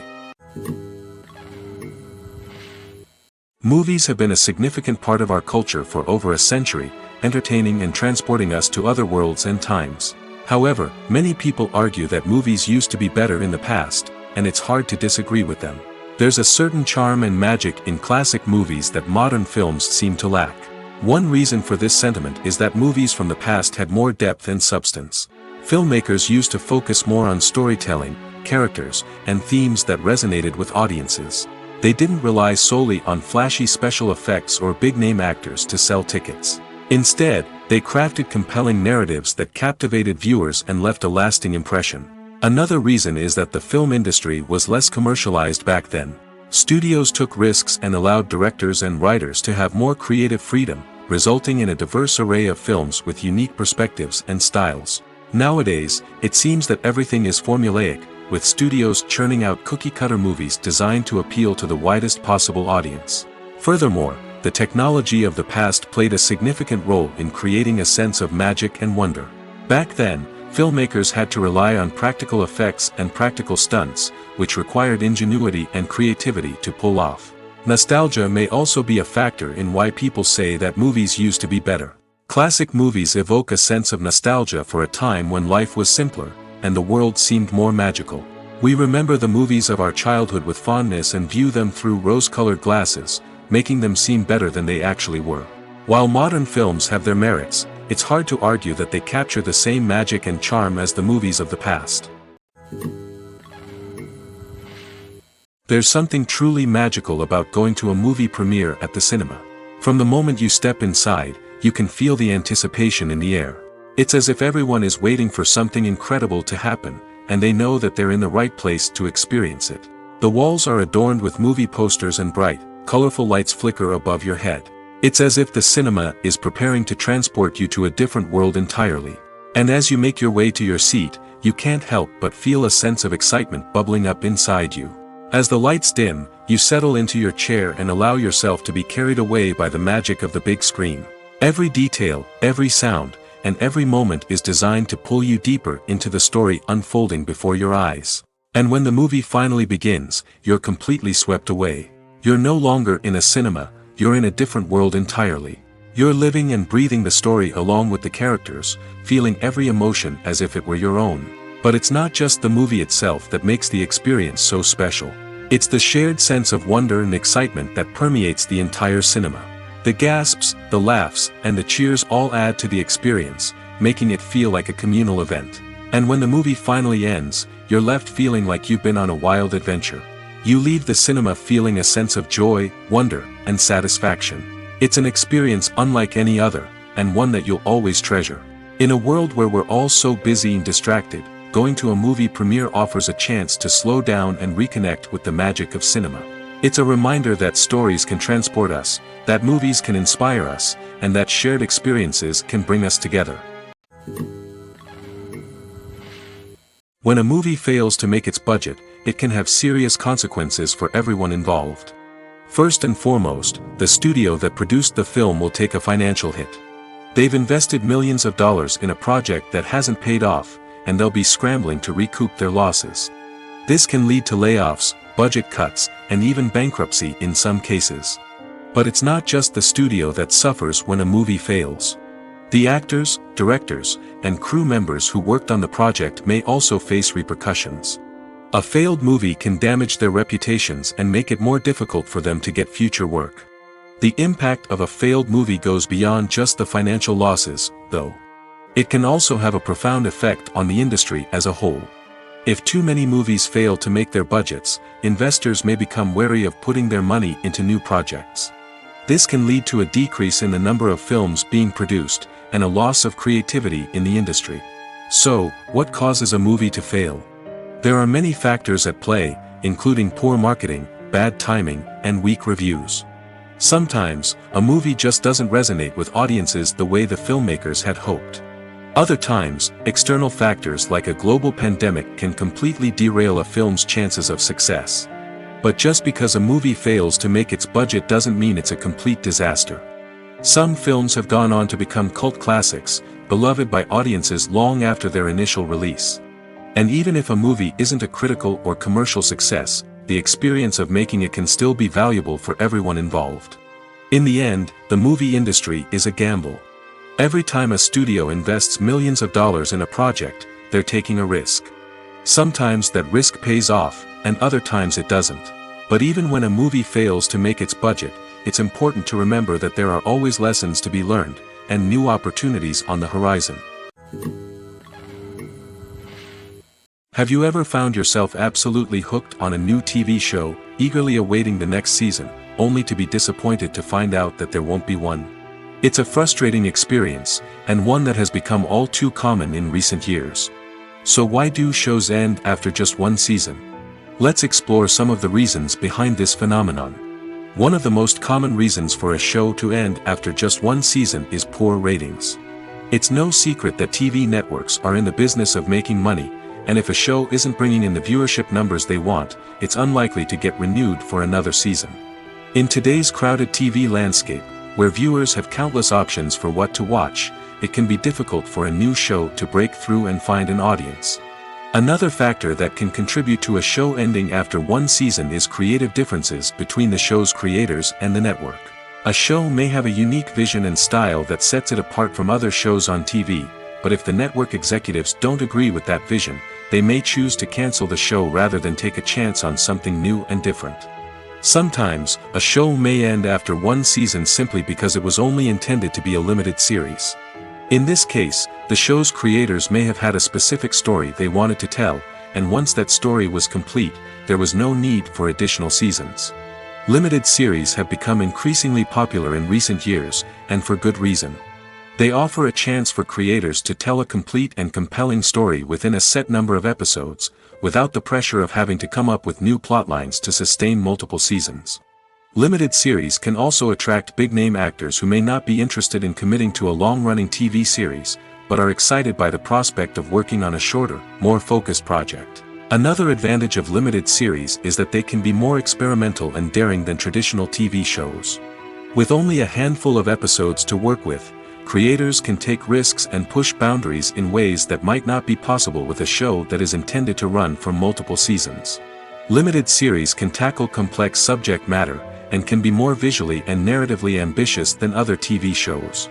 Movies have been a significant part of our culture for over a century, entertaining and transporting us to other worlds and times. However, many people argue that movies used to be better in the past, and it's hard to disagree with them. There's a certain charm and magic in classic movies that modern films seem to lack. One reason for this sentiment is that movies from the past had more depth and substance. Filmmakers used to focus more on storytelling, characters, and themes that resonated with audiences. They didn't rely solely on flashy special effects or big-name actors to sell tickets. Instead, they crafted compelling narratives that captivated viewers and left a lasting impression. Another reason is that the film industry was less commercialized back then. Studios took risks and allowed directors and writers to have more creative freedom, resulting in a diverse array of films with unique perspectives and styles. Nowadays, it seems that everything is formulaic, with studios churning out cookie-cutter movies designed to appeal to the widest possible audience. Furthermore, the technology of the past played a significant role in creating a sense of magic and wonder. Back then, filmmakers had to rely on practical effects and practical stunts, which required ingenuity and creativity to pull off. Nostalgia may also be a factor in why people say that movies used to be better. Classic movies evoke a sense of nostalgia for a time when life was simpler, and the world seemed more magical. We remember the movies of our childhood with fondness and view them through rose-colored glasses, making them seem better than they actually were. While modern films have their merits, it's hard to argue that they capture the same magic and charm as the movies of the past. There's something truly magical about going to a movie premiere at the cinema. From the moment you step inside, you can feel the anticipation in the air. It's as if everyone is waiting for something incredible to happen, and they know that they're in the right place to experience it. The walls are adorned with movie posters and bright, colorful lights flicker above your head. It's as if the cinema is preparing to transport you to a different world entirely. And as you make your way to your seat, you can't help but feel a sense of excitement bubbling up inside you. As the lights dim, you settle into your chair and allow yourself to be carried away by the magic of the big screen. Every detail, every sound, and every moment is designed to pull you deeper into the story unfolding before your eyes. And when the movie finally begins, you're completely swept away. You're no longer in a cinema, you're in a different world entirely. You're living and breathing the story along with the characters, feeling every emotion as if it were your own. But it's not just the movie itself that makes the experience so special. It's the shared sense of wonder and excitement that permeates the entire cinema. The gasps, the laughs, and the cheers all add to the experience, making it feel like a communal event. And when the movie finally ends, you're left feeling like you've been on a wild adventure. You leave the cinema feeling a sense of joy, wonder, and satisfaction. It's an experience unlike any other, and one that you'll always treasure. In a world where we're all so busy and distracted, going to a movie premiere offers a chance to slow down and reconnect with the magic of cinema. It's a reminder that stories can transport us, that movies can inspire us, and that shared experiences can bring us together. When a movie fails to make its budget, it can have serious consequences for everyone involved. First and foremost, the studio that produced the film will take a financial hit. They've invested millions of dollars in a project that hasn't paid off, and they'll be scrambling to recoup their losses. This can lead to layoffs, budget cuts, and even bankruptcy in some cases. But it's not just the studio that suffers when a movie fails. The actors, directors, and crew members who worked on the project may also face repercussions. A failed movie can damage their reputations and make it more difficult for them to get future work. The impact of a failed movie goes beyond just the financial losses, though. It can also have a profound effect on the industry as a whole. If too many movies fail to make their budgets, investors may become wary of putting their money into new projects. This can lead to a decrease in the number of films being produced, and a loss of creativity in the industry. So, what causes a movie to fail? There are many factors at play, including poor marketing, bad timing, and weak reviews. Sometimes, a movie just doesn't resonate with audiences the way the filmmakers had hoped. Other times, external factors like a global pandemic can completely derail a film's chances of success. But just because a movie fails to make its budget doesn't mean it's a complete disaster. Some films have gone on to become cult classics, beloved by audiences long after their initial release. And even if a movie isn't a critical or commercial success, the experience of making it can still be valuable for everyone involved. In the end, the movie industry is a gamble. Every time a studio invests millions of dollars in a project, they're taking a risk. Sometimes that risk pays off, and other times it doesn't. But even when a movie fails to make its budget, it's important to remember that there are always lessons to be learned, and new opportunities on the horizon. Have you ever found yourself absolutely hooked on a new TV show, eagerly awaiting the next season, only to be disappointed to find out that there won't be one? It's a frustrating experience, and one that has become all too common in recent years. So why do shows end after just one season? Let's explore some of the reasons behind this phenomenon. One of the most common reasons for a show to end after just one season is poor ratings. It's no secret that TV networks are in the business of making money, and if a show isn't bringing in the viewership numbers they want, it's unlikely to get renewed for another season. In today's crowded TV landscape, where viewers have countless options for what to watch, it can be difficult for a new show to break through and find an audience. Another factor that can contribute to a show ending after one season is creative differences between the show's creators and the network. A show may have a unique vision and style that sets it apart from other shows on TV, but if the network executives don't agree with that vision, they may choose to cancel the show rather than take a chance on something new and different. Sometimes, a show may end after one season simply because it was only intended to be a limited series. In this case, the show's creators may have had a specific story they wanted to tell, and once that story was complete, there was no need for additional seasons. Limited series have become increasingly popular in recent years, and for good reason. They offer a chance for creators to tell a complete and compelling story within a set number of episodes, without the pressure of having to come up with new plotlines to sustain multiple seasons. Limited series can also attract big-name actors who may not be interested in committing to a long-running TV series, but are excited by the prospect of working on a shorter, more focused project. Another advantage of limited series is that they can be more experimental and daring than traditional TV shows. With only a handful of episodes to work with, creators can take risks and push boundaries in ways that might not be possible with a show that is intended to run for multiple seasons. Limited series can tackle complex subject matter, and can be more visually and narratively ambitious than other TV shows.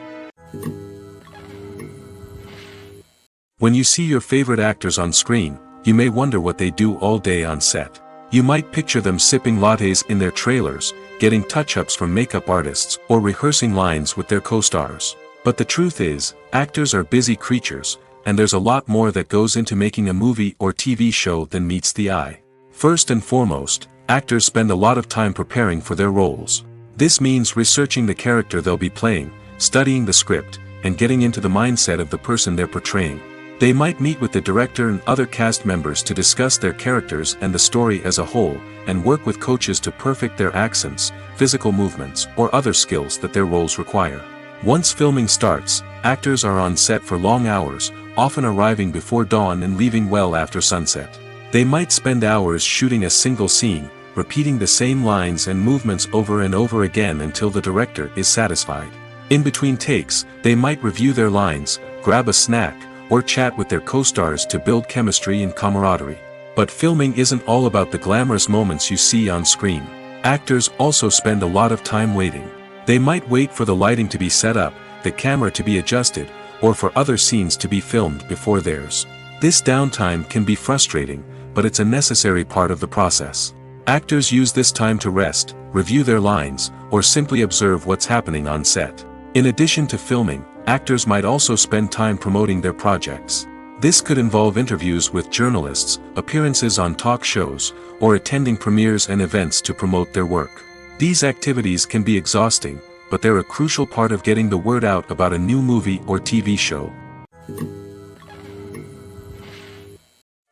When you see your favorite actors on screen, you may wonder what they do all day on set. You might picture them sipping lattes in their trailers, getting touch-ups from makeup artists, or rehearsing lines with their co-stars. But the truth is, actors are busy creatures, and there's a lot more that goes into making a movie or TV show than meets the eye. First and foremost, actors spend a lot of time preparing for their roles. This means researching the character they'll be playing, studying the script, and getting into the mindset of the person they're portraying. They might meet with the director and other cast members to discuss their characters and the story as a whole, and work with coaches to perfect their accents, physical movements, or other skills that their roles require. Once filming starts, actors are on set for long hours, often arriving before dawn and leaving well after sunset. They might spend hours shooting a single scene, repeating the same lines and movements over and over again until the director is satisfied. In between takes, they might review their lines, grab a snack, or chat with their co-stars to build chemistry and camaraderie. But filming isn't all about the glamorous moments you see on screen. Actors also spend a lot of time waiting. They might wait for the lighting to be set up, the camera to be adjusted, or for other scenes to be filmed before theirs. This downtime can be frustrating, but it's a necessary part of the process. Actors use this time to rest, review their lines, or simply observe what's happening on set. In addition to filming, actors might also spend time promoting their projects. This could involve interviews with journalists, appearances on talk shows, or attending premieres and events to promote their work. These activities can be exhausting, but they're a crucial part of getting the word out about a new movie or TV show.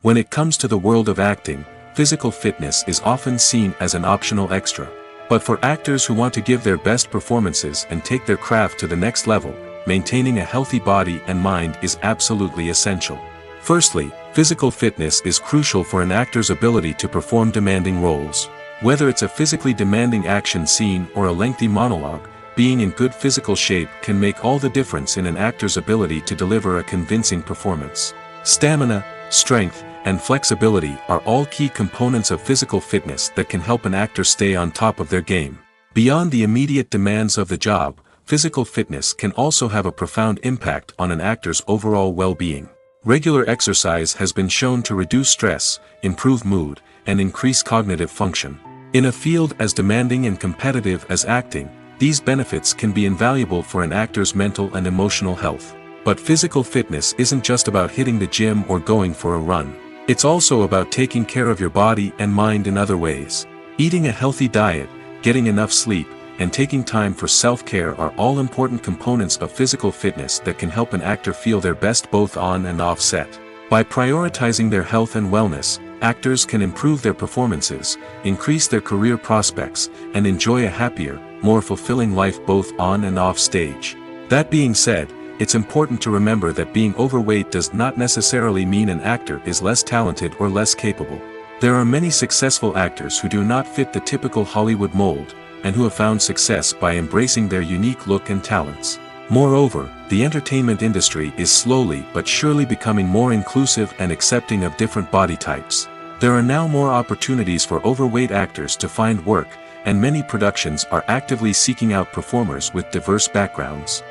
When it comes to the world of acting, physical fitness is often seen as an optional extra. But for actors who want to give their best performances and take their craft to the next level, maintaining a healthy body and mind is absolutely essential. Firstly, physical fitness is crucial for an actor's ability to perform demanding roles. Whether it's a physically demanding action scene or a lengthy monologue, being in good physical shape can make all the difference in an actor's ability to deliver a convincing performance. Stamina, strength, and flexibility are all key components of physical fitness that can help an actor stay on top of their game. Beyond the immediate demands of the job, physical fitness can also have a profound impact on an actor's overall well-being. Regular exercise has been shown to reduce stress, improve mood, and increase cognitive function. In a field as demanding and competitive as acting, these benefits can be invaluable for an actor's mental and emotional health. But physical fitness isn't just about hitting the gym or going for a run. It's also about taking care of your body and mind in other ways. Eating a healthy diet, getting enough sleep, and taking time for self-care are all important components of physical fitness that can help an actor feel their best both on and off set. By prioritizing their health and wellness, actors can improve their performances, increase their career prospects, and enjoy a happier, more fulfilling life both on and off stage. That being said, it's important to remember that being overweight does not necessarily mean an actor is less talented or less capable. There are many successful actors who do not fit the typical Hollywood mold, and who have found success by embracing their unique look and talents. Moreover, the entertainment industry is slowly but surely becoming more inclusive and accepting of different body types. There are now more opportunities for overweight actors to find work, and many productions are actively seeking out performers with diverse backgrounds.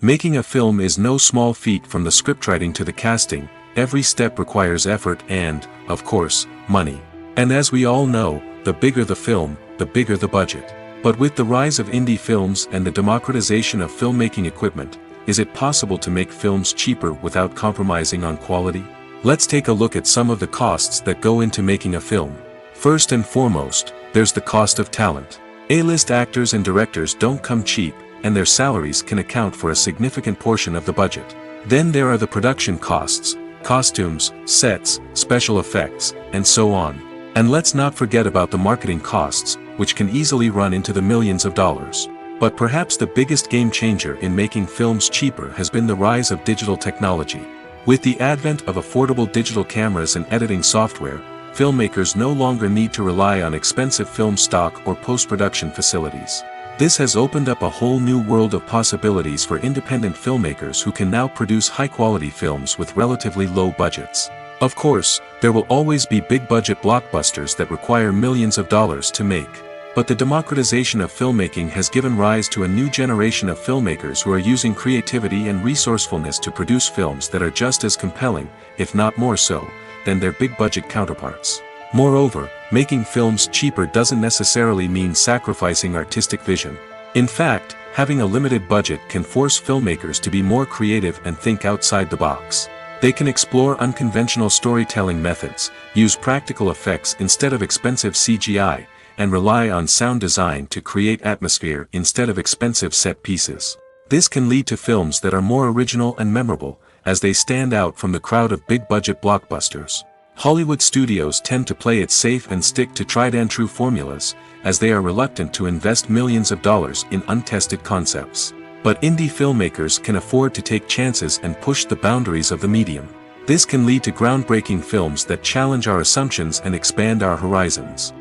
Making a film is no small feat. From the scriptwriting to the casting, every step requires effort and, of course, money. And as we all know, the bigger the film, the bigger the budget. But with the rise of indie films and the democratization of filmmaking equipment, is it possible to make films cheaper without compromising on quality? Let's take a look at some of the costs that go into making a film. First and foremost, there's the cost of talent. A-list actors and directors don't come cheap, and their salaries can account for a significant portion of the budget. Then there are the production costs, costumes, sets, special effects, and so on. And let's not forget about the marketing costs, which can easily run into the millions of dollars. But perhaps the biggest game changer in making films cheaper has been the rise of digital technology. With the advent of affordable digital cameras and editing software, filmmakers no longer need to rely on expensive film stock or post-production facilities. This has opened up a whole new world of possibilities for independent filmmakers who can now produce high-quality films with relatively low budgets. Of course, there will always be big-budget blockbusters that require millions of dollars to make. But the democratization of filmmaking has given rise to a new generation of filmmakers who are using creativity and resourcefulness to produce films that are just as compelling, if not more so, than their big-budget counterparts. Moreover, making films cheaper doesn't necessarily mean sacrificing artistic vision. In fact, having a limited budget can force filmmakers to be more creative and think outside the box. They can explore unconventional storytelling methods, use practical effects instead of expensive CGI, and rely on sound design to create atmosphere instead of expensive set pieces. This can lead to films that are more original and memorable, as they stand out from the crowd of big-budget blockbusters. Hollywood studios tend to play it safe and stick to tried-and-true formulas, as they are reluctant to invest millions of dollars in untested concepts. But indie filmmakers can afford to take chances and push the boundaries of the medium. This can lead to groundbreaking films that challenge our assumptions and expand our horizons.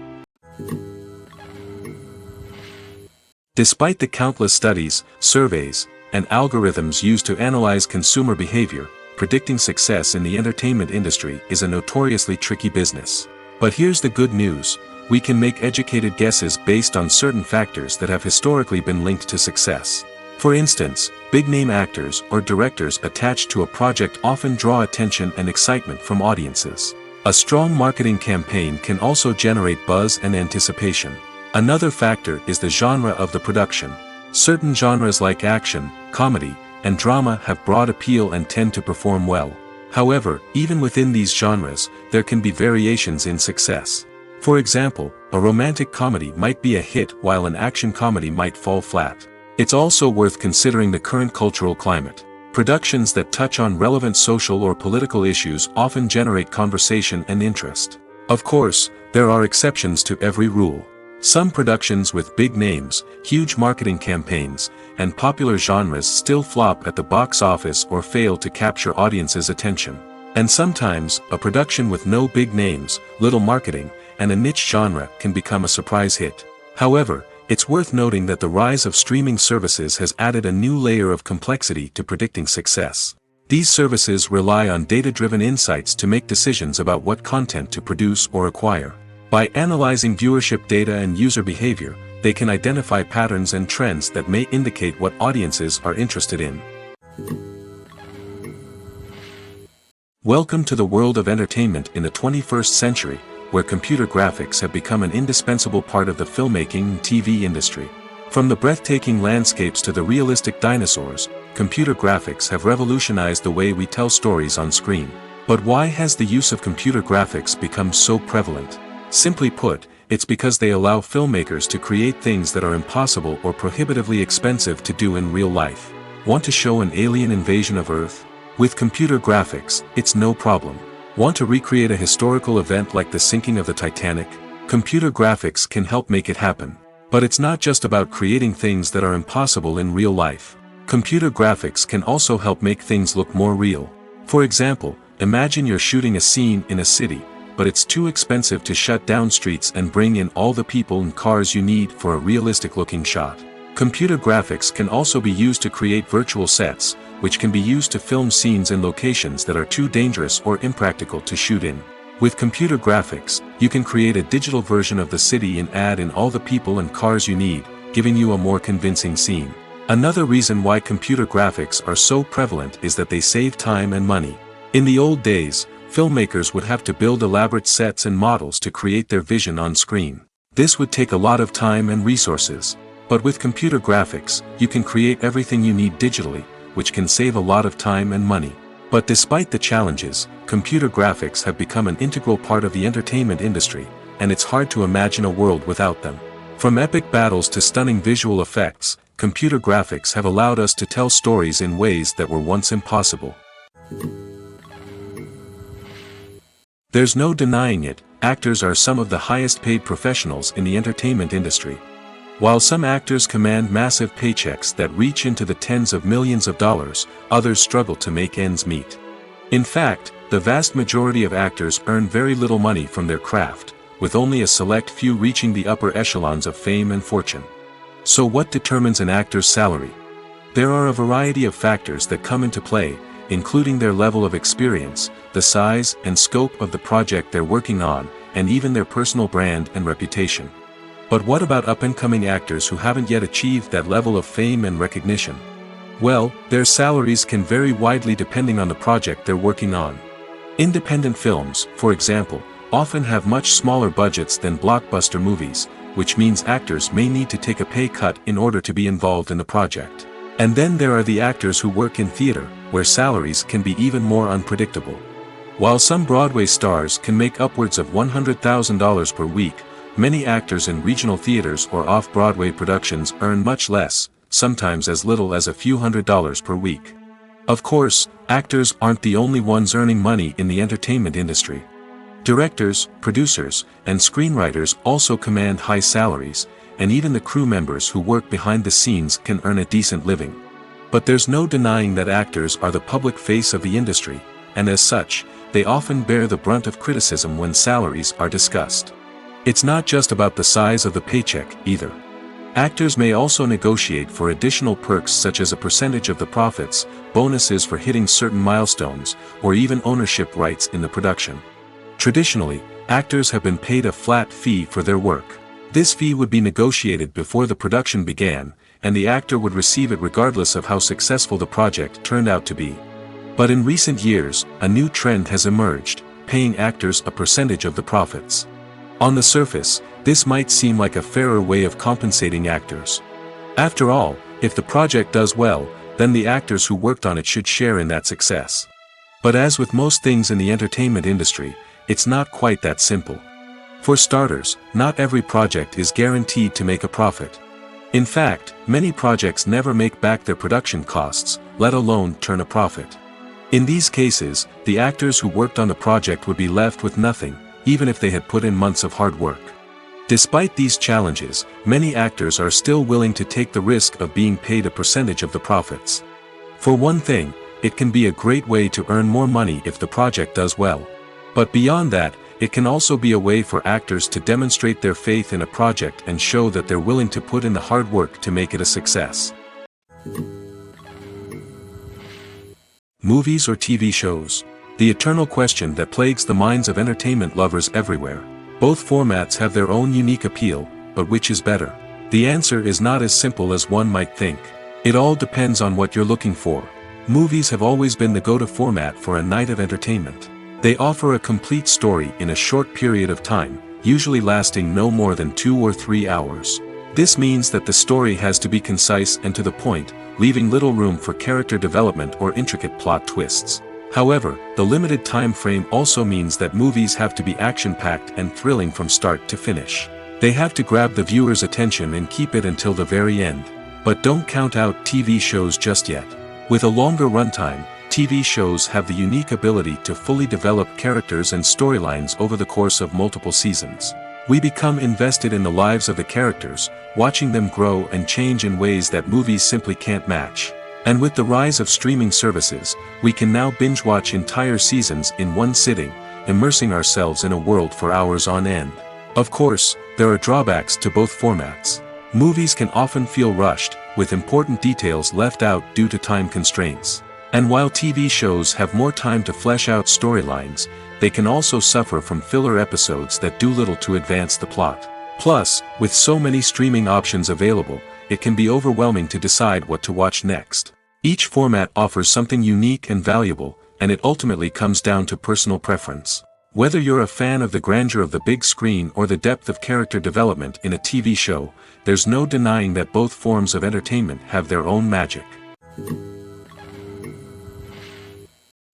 Despite the countless studies, surveys, and algorithms used to analyze consumer behavior, predicting success in the entertainment industry is a notoriously tricky business. But here's the good news: we can make educated guesses based on certain factors that have historically been linked to success. For instance, big-name actors or directors attached to a project often draw attention and excitement from audiences. A strong marketing campaign can also generate buzz and anticipation. Another factor is the genre of the production. Certain genres like action, comedy, and drama have broad appeal and tend to perform well. However, even within these genres, there can be variations in success. For example, a romantic comedy might be a hit while an action comedy might fall flat. It's also worth considering the current cultural climate. Productions that touch on relevant social or political issues often generate conversation and interest. Of course, there are exceptions to every rule. Some productions with big names, huge marketing campaigns, and popular genres still flop at the box office or fail to capture audiences' attention. And sometimes, a production with no big names, little marketing, and a niche genre can become a surprise hit. However, it's worth noting that the rise of streaming services has added a new layer of complexity to predicting success. These services rely on data-driven insights to make decisions about what content to produce or acquire. By analyzing viewership data and user behavior, they can identify patterns and trends that may indicate what audiences are interested in. Welcome to the world of entertainment in the 21st century, where computer graphics have become an indispensable part of the filmmaking and TV industry. From the breathtaking landscapes to the realistic dinosaurs, computer graphics have revolutionized the way we tell stories on screen. But why has the use of computer graphics become so prevalent? Simply put, it's because they allow filmmakers to create things that are impossible or prohibitively expensive to do in real life. Want to show an alien invasion of Earth? With computer graphics, it's no problem. Want to recreate a historical event like the sinking of the Titanic? Computer graphics can help make it happen. But it's not just about creating things that are impossible in real life. Computer graphics can also help make things look more real. For example, imagine you're shooting a scene in a city, but it's too expensive to shut down streets and bring in all the people and cars you need for a realistic-looking shot. Computer graphics can also be used to create virtual sets, which can be used to film scenes in locations that are too dangerous or impractical to shoot in. With computer graphics, you can create a digital version of the city and add in all the people and cars you need, giving you a more convincing scene. Another reason why computer graphics are so prevalent is that they save time and money. In the old days, filmmakers would have to build elaborate sets and models to create their vision on screen. This would take a lot of time and resources. But with computer graphics, you can create everything you need digitally, which can save a lot of time and money. But despite the challenges, computer graphics have become an integral part of the entertainment industry, and it's hard to imagine a world without them. From epic battles to stunning visual effects, computer graphics have allowed us to tell stories in ways that were once impossible. There's no denying it, actors are some of the highest paid professionals in the entertainment industry. While some actors command massive paychecks that reach into the tens of millions of dollars, others struggle to make ends meet. In fact, the vast majority of actors earn very little money from their craft, with only a select few reaching the upper echelons of fame and fortune. So what determines an actor's salary? There are a variety of factors that come into play, including their level of experience, the size and scope of the project they're working on, and even their personal brand and reputation. But what about up-and-coming actors who haven't yet achieved that level of fame and recognition? Well, their salaries can vary widely depending on the project they're working on. Independent films, for example, often have much smaller budgets than blockbuster movies, which means actors may need to take a pay cut in order to be involved in the project. And then there are the actors who work in theater, where salaries can be even more unpredictable. While some Broadway stars can make upwards of $100,000 per week, many actors in regional theaters or off-Broadway productions earn much less, sometimes as little as a few $100s per week. Of course, actors aren't the only ones earning money in the entertainment industry. Directors, producers, and screenwriters also command high salaries, and even the crew members who work behind the scenes can earn a decent living. But there's no denying that actors are the public face of the industry, and as such, they often bear the brunt of criticism when salaries are discussed. It's not just about the size of the paycheck, either. Actors may also negotiate for additional perks such as a percentage of the profits, bonuses for hitting certain milestones, or even ownership rights in the production. Traditionally, actors have been paid a flat fee for their work. This fee would be negotiated before the production began, and the actor would receive it regardless of how successful the project turned out to be. But in recent years, a new trend has emerged, paying actors a percentage of the profits. On the surface, this might seem like a fairer way of compensating actors. After all, if the project does well, then the actors who worked on it should share in that success. But as with most things in the entertainment industry, it's not quite that simple. For starters, not every project is guaranteed to make a profit. In fact, many projects never make back their production costs, let alone turn a profit. In these cases, the actors who worked on the project would be left with nothing, even if they had put in months of hard work. Despite these challenges, many actors are still willing to take the risk of being paid a percentage of the profits. For one thing, it can be a great way to earn more money if the project does well. But beyond that, it can also be a way for actors to demonstrate their faith in a project and show that they're willing to put in the hard work to make it a success. Movies or TV shows? The eternal question that plagues the minds of entertainment lovers everywhere. Both formats have their own unique appeal, but which is better? The answer is not as simple as one might think. It all depends on what you're looking for. Movies have always been the go-to format for a night of entertainment. They offer a complete story in a short period of time, usually lasting no more than 2 or 3 hours. This means that the story has to be concise and to the point, leaving little room for character development or intricate plot twists. However, the limited time frame also means that movies have to be action-packed and thrilling from start to finish. They have to grab the viewer's attention and keep it until the very end. But don't count out TV shows just yet. With a longer runtime, TV shows have the unique ability to fully develop characters and storylines over the course of multiple seasons. We become invested in the lives of the characters, watching them grow and change in ways that movies simply can't match. And with the rise of streaming services, we can now binge-watch entire seasons in one sitting, immersing ourselves in a world for hours on end. Of course, there are drawbacks to both formats. Movies can often feel rushed, with important details left out due to time constraints. And while TV shows have more time to flesh out storylines, they can also suffer from filler episodes that do little to advance the plot. Plus, with so many streaming options available, it can be overwhelming to decide what to watch next. Each format offers something unique and valuable, and it ultimately comes down to personal preference. Whether you're a fan of the grandeur of the big screen or the depth of character development in a TV show, there's no denying that both forms of entertainment have their own magic.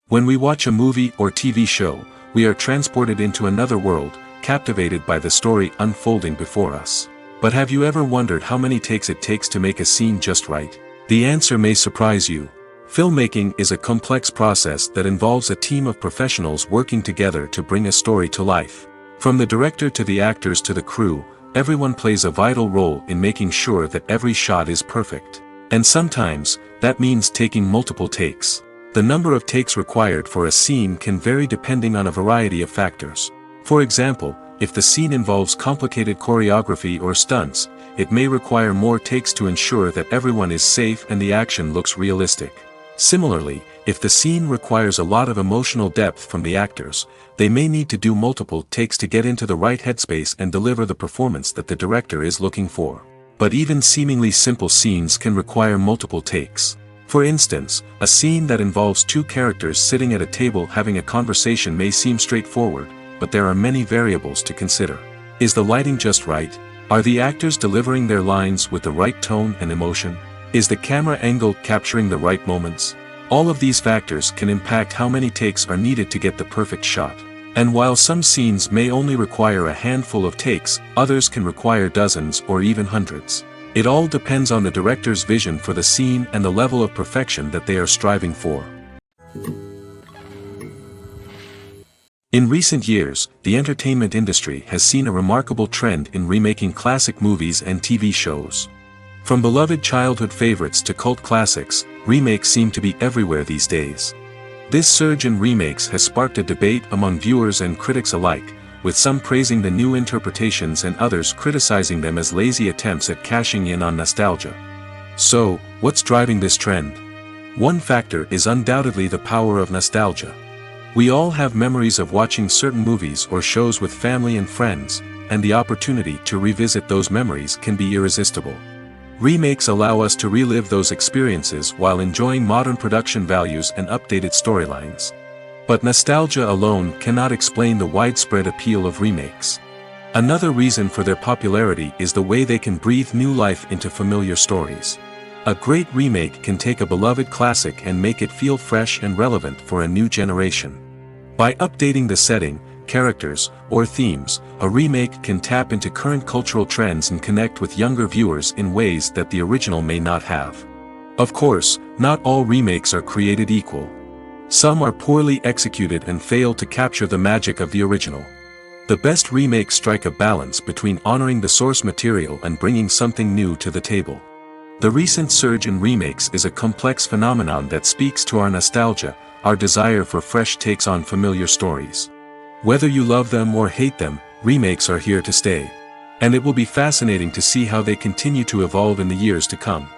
When we watch a movie or TV show, we are transported into another world, captivated by the story unfolding before us. But have you ever wondered how many takes it takes to make a scene just right? The answer may surprise you. Filmmaking is a complex process that involves a team of professionals working together to bring a story to life. From the director to the actors to the crew, everyone plays a vital role in making sure that every shot is perfect. And sometimes, that means taking multiple takes. The number of takes required for a scene can vary depending on a variety of factors. For example, if the scene involves complicated choreography or stunts, it may require more takes to ensure that everyone is safe and the action looks realistic. Similarly, if the scene requires a lot of emotional depth from the actors, they may need to do multiple takes to get into the right headspace and deliver the performance that the director is looking for. But even seemingly simple scenes can require multiple takes. For instance, a scene that involves two characters sitting at a table having a conversation may seem straightforward, but there are many variables to consider. Is the lighting just right? Are the actors delivering their lines with the right tone and emotion? Is the camera angle capturing the right moments? All of these factors can impact how many takes are needed to get the perfect shot. And while some scenes may only require a handful of takes, others can require dozens or even hundreds. It all depends on the director's vision for the scene and the level of perfection that they are striving for. In recent years, the entertainment industry has seen a remarkable trend in remaking classic movies and TV shows. From beloved childhood favorites to cult classics, remakes seem to be everywhere these days. This surge in remakes has sparked a debate among viewers and critics alike, with some praising the new interpretations and others criticizing them as lazy attempts at cashing in on nostalgia. So, what's driving this trend? One factor is undoubtedly the power of nostalgia. We all have memories of watching certain movies or shows with family and friends, and the opportunity to revisit those memories can be irresistible. Remakes allow us to relive those experiences while enjoying modern production values and updated storylines. But nostalgia alone cannot explain the widespread appeal of remakes. Another reason for their popularity is the way they can breathe new life into familiar stories. A great remake can take a beloved classic and make it feel fresh and relevant for a new generation. By updating the setting, characters, or themes, a remake can tap into current cultural trends and connect with younger viewers in ways that the original may not have. Of course, not all remakes are created equal. Some are poorly executed and fail to capture the magic of the original. The best remakes strike a balance between honoring the source material and bringing something new to the table. The recent surge in remakes is a complex phenomenon that speaks to our nostalgia, our desire for fresh takes on familiar stories. Whether you love them or hate them, remakes are here to stay. And it will be fascinating to see how they continue to evolve in the years to come.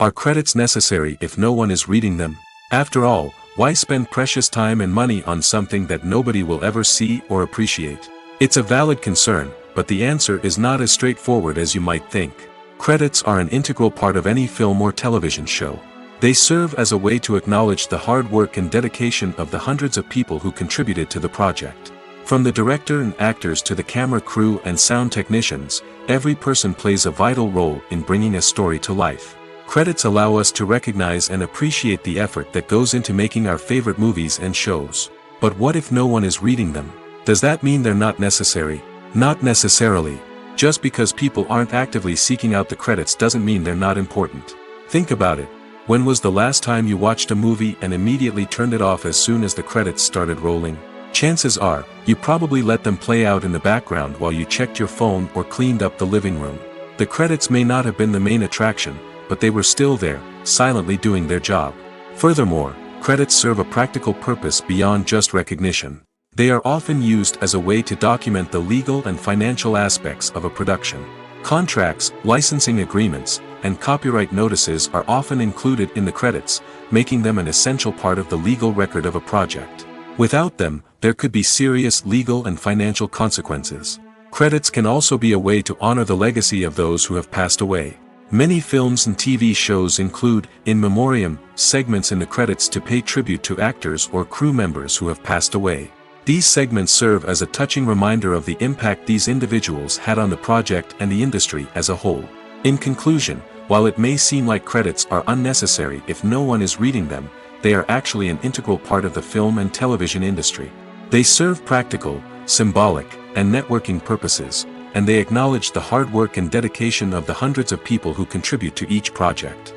Are credits necessary if no one is reading them? After all, why spend precious time and money on something that nobody will ever see or appreciate? It's a valid concern, but the answer is not as straightforward as you might think. Credits are an integral part of any film or television show. They serve as a way to acknowledge the hard work and dedication of the hundreds of people who contributed to the project. From the director and actors to the camera crew and sound technicians, every person plays a vital role in bringing a story to life. Credits allow us to recognize and appreciate the effort that goes into making our favorite movies and shows. But what if no one is reading them? Does that mean they're not necessary? Not necessarily. Just because people aren't actively seeking out the credits doesn't mean they're not important. Think about it. When was the last time you watched a movie and immediately turned it off as soon as the credits started rolling? Chances are, you probably let them play out in the background while you checked your phone or cleaned up the living room. The credits may not have been the main attraction, but they were still there, silently doing their job. Furthermore, credits serve a practical purpose beyond just recognition. They are often used as a way to document the legal and financial aspects of a production. Contracts, licensing agreements, and copyright notices are often included in the credits, making them an essential part of the legal record of a project. Without them, there could be serious legal and financial consequences. Credits can also be a way to honor the legacy of those who have passed away. Many films and TV shows include, in memoriam, segments in the credits to pay tribute to actors or crew members who have passed away. These segments serve as a touching reminder of the impact these individuals had on the project and the industry as a whole. In conclusion, while it may seem like credits are unnecessary if no one is reading them, they are actually an integral part of the film and television industry. They serve practical, symbolic, and networking purposes, and they acknowledge the hard work and dedication of the hundreds of people who contribute to each project.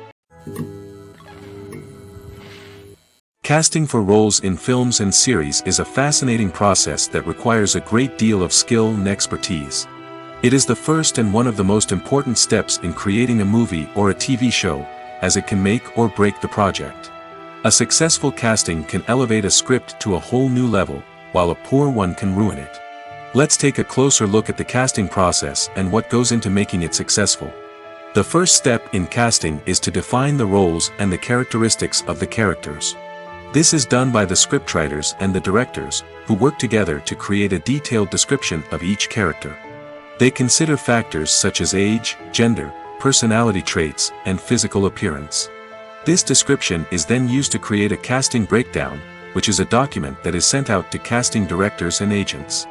Casting for roles in films and series is a fascinating process that requires a great deal of skill and expertise. It is the first and one of the most important steps in creating a movie or a TV show, as it can make or break the project. A successful casting can elevate a script to a whole new level, while a poor one can ruin it. Let's take a closer look at the casting process and what goes into making it successful. The first step in casting is to define the roles and the characteristics of the characters. This is done by the scriptwriters and the directors, who work together to create a detailed description of each character. They consider factors such as age, gender, personality traits, and physical appearance. This description is then used to create a casting breakdown, which is a document that is sent out to casting directors and agents.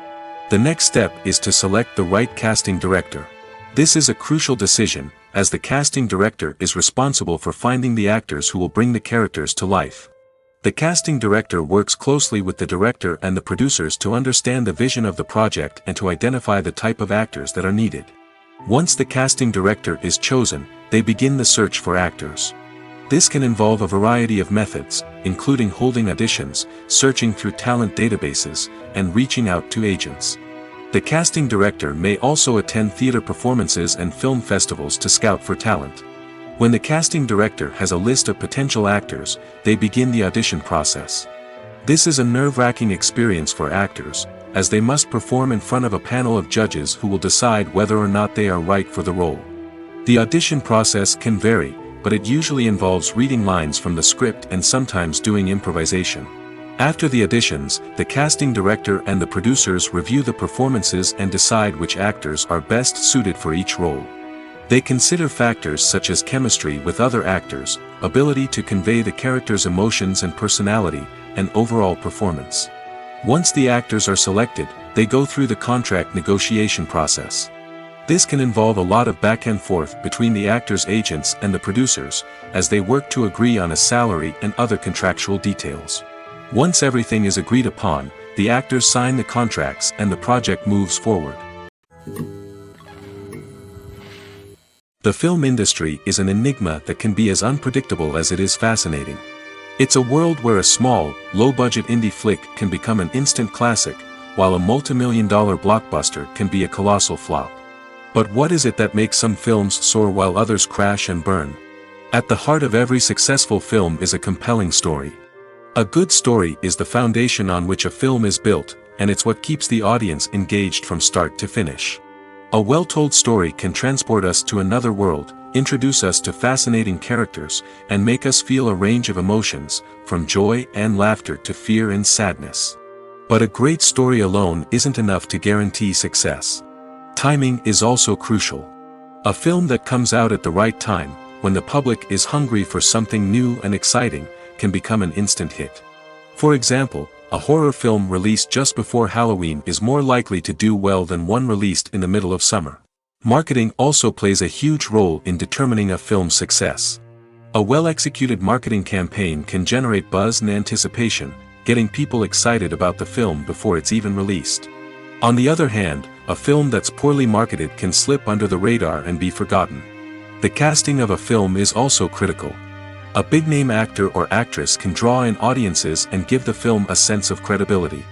The next step is to select the right casting director. This is a crucial decision, as the casting director is responsible for finding the actors who will bring the characters to life. The casting director works closely with the director and the producers to understand the vision of the project and to identify the type of actors that are needed. Once the casting director is chosen, they begin the search for actors. This can involve a variety of methods, including holding auditions, searching through talent databases, and reaching out to agents. The casting director may also attend theater performances and film festivals to scout for talent. When the casting director has a list of potential actors, they begin the audition process. This is a nerve-wracking experience for actors, as they must perform in front of a panel of judges who will decide whether or not they are right for the role. The audition process can vary, but it usually involves reading lines from the script and sometimes doing improvisation. After the auditions, the casting director and the producers review the performances and decide which actors are best suited for each role. They consider factors such as chemistry with other actors, ability to convey the character's emotions and personality, and overall performance. Once the actors are selected, they go through the contract negotiation process. This can involve a lot of back and forth between the actors' agents and the producers, as they work to agree on a salary and other contractual details. Once everything is agreed upon, the actors sign the contracts and the project moves forward. The film industry is an enigma that can be as unpredictable as it is fascinating. It's a world where a small, low-budget indie flick can become an instant classic, while a multi-million-dollar blockbuster can be a colossal flop. But what is it that makes some films soar while others crash and burn? At the heart of every successful film is a compelling story. A good story is the foundation on which a film is built, and it's what keeps the audience engaged from start to finish. A well-told story can transport us to another world, introduce us to fascinating characters, and make us feel a range of emotions, from joy and laughter to fear and sadness. But a great story alone isn't enough to guarantee success. Timing is also crucial. A film that comes out at the right time, when the public is hungry for something new and exciting, can become an instant hit. For example, a horror film released just before Halloween is more likely to do well than one released in the middle of summer. Marketing also plays a huge role in determining a film's success. A well-executed marketing campaign can generate buzz and anticipation, getting people excited about the film before it's even released. On the other hand, a film that's poorly marketed can slip under the radar and be forgotten. The casting of a film is also critical. A big-name actor or actress can draw in audiences and give the film a sense of credibility.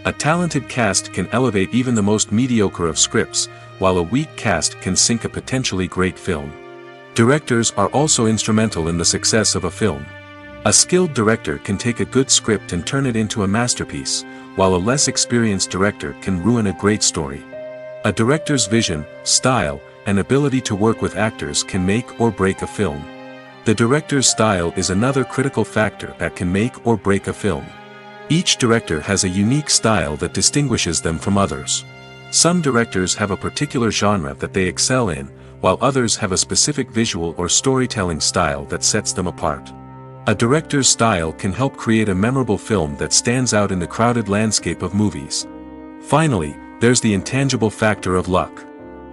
A talented cast can elevate even the most mediocre of scripts, while a weak cast can sink a potentially great film. Directors are also instrumental in the success of a film. A skilled director can take a good script and turn it into a masterpiece, while a less experienced director can ruin a great story. A director's vision, style, and ability to work with actors can make or break a film. The director's style is another critical factor that can make or break a film. Each director has a unique style that distinguishes them from others. Some directors have a particular genre that they excel in, while others have a specific visual or storytelling style that sets them apart. A director's style can help create a memorable film that stands out in the crowded landscape of movies. Finally, there's the intangible factor of luck.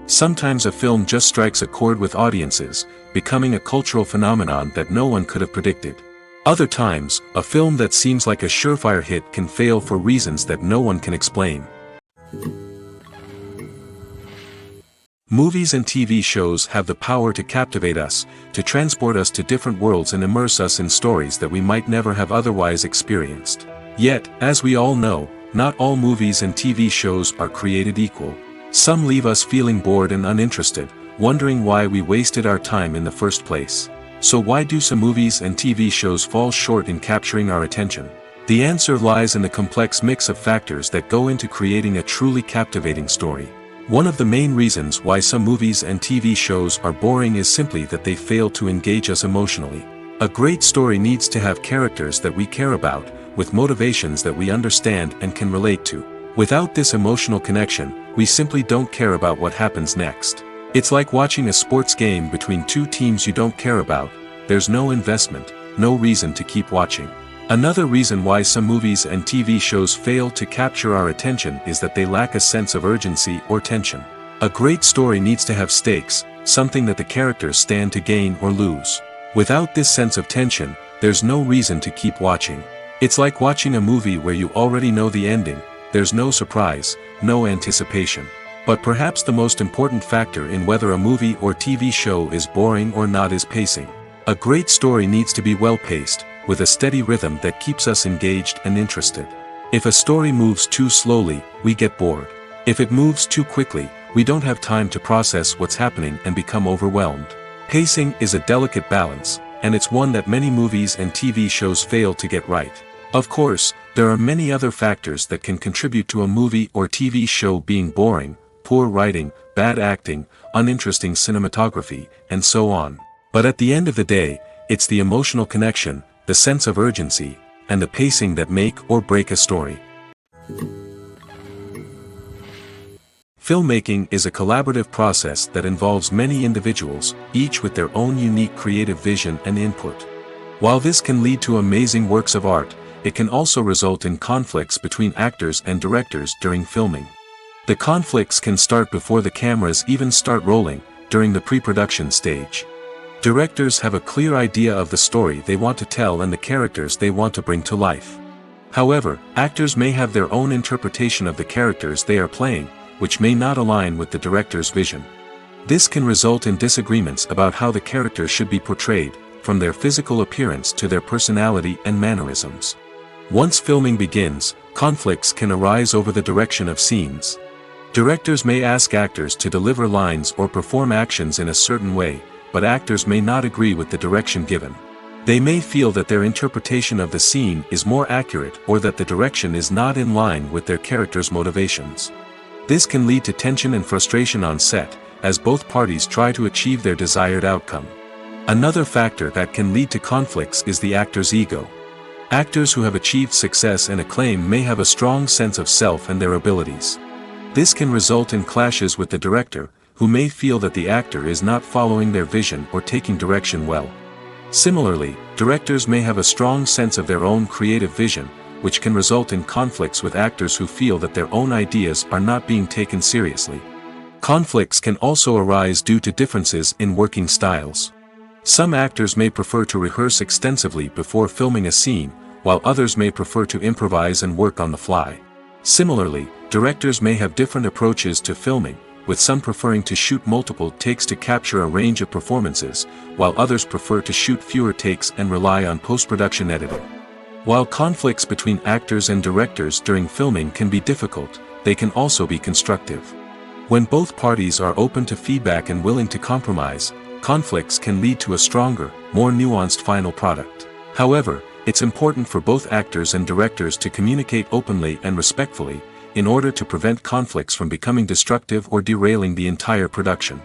Sometimes a film just strikes a chord with audiences, becoming a cultural phenomenon that no one could have predicted. Other times, a film that seems like a surefire hit can fail for reasons that no one can explain. Movies and TV shows have the power to captivate us, to transport us to different worlds and immerse us in stories that we might never have otherwise experienced. Yet, as we all know, not all movies and TV shows are created equal. Some leave us feeling bored and uninterested, wondering why we wasted our time in the first place. So why do some movies and TV shows fall short in capturing our attention? The answer lies in the complex mix of factors that go into creating a truly captivating story. One of the main reasons why some movies and TV shows are boring is simply that they fail to engage us emotionally. A great story needs to have characters that we care about, with motivations that we understand and can relate to. Without this emotional connection, we simply don't care about what happens next. It's like watching a sports game between two teams you don't care about. There's no investment, no reason to keep watching. Another reason why some movies and TV shows fail to capture our attention is that they lack a sense of urgency or tension. A great story needs to have stakes, something that the characters stand to gain or lose. Without this sense of tension, there's no reason to keep watching. It's like watching a movie where you already know the ending. There's no surprise, no anticipation. But perhaps the most important factor in whether a movie or TV show is boring or not is pacing. A great story needs to be well-paced, with a steady rhythm that keeps us engaged and interested. If a story moves too slowly, we get bored. If it moves too quickly, we don't have time to process what's happening and become overwhelmed. Pacing is a delicate balance, and it's one that many movies and TV shows fail to get right. Of course, there are many other factors that can contribute to a movie or TV show being boring: poor writing, bad acting, uninteresting cinematography, and so on. But at the end of the day, it's the emotional connection, the sense of urgency, and the pacing that make or break a story. Filmmaking is a collaborative process that involves many individuals, each with their own unique creative vision and input. While this can lead to amazing works of art, it can also result in conflicts between actors and directors during filming. The conflicts can start before the cameras even start rolling, during the pre-production stage. Directors have a clear idea of the story they want to tell and the characters they want to bring to life. However, actors may have their own interpretation of the characters they are playing, which may not align with the director's vision. This can result in disagreements about how the characters should be portrayed, from their physical appearance to their personality and mannerisms. Once filming begins, conflicts can arise over the direction of scenes. Directors may ask actors to deliver lines or perform actions in a certain way, but actors may not agree with the direction given. They may feel that their interpretation of the scene is more accurate or that the direction is not in line with their character's motivations. This can lead to tension and frustration on set, as both parties try to achieve their desired outcome. Another factor that can lead to conflicts is the actor's ego. Actors who have achieved success and acclaim may have a strong sense of self and their abilities. This can result in clashes with the director, who may feel that the actor is not following their vision or taking direction well. Similarly, directors may have a strong sense of their own creative vision, which can result in conflicts with actors who feel that their own ideas are not being taken seriously. Conflicts can also arise due to differences in working styles. Some actors may prefer to rehearse extensively before filming a scene, while others may prefer to improvise and work on the fly. Similarly, directors may have different approaches to filming, with some preferring to shoot multiple takes to capture a range of performances, while others prefer to shoot fewer takes and rely on post-production editing. While conflicts between actors and directors during filming can be difficult, they can also be constructive. When both parties are open to feedback and willing to compromise, conflicts can lead to a stronger, more nuanced final product. However, It's important for both actors and directors to communicate openly and respectfully, in order to prevent conflicts from becoming destructive or derailing the entire production.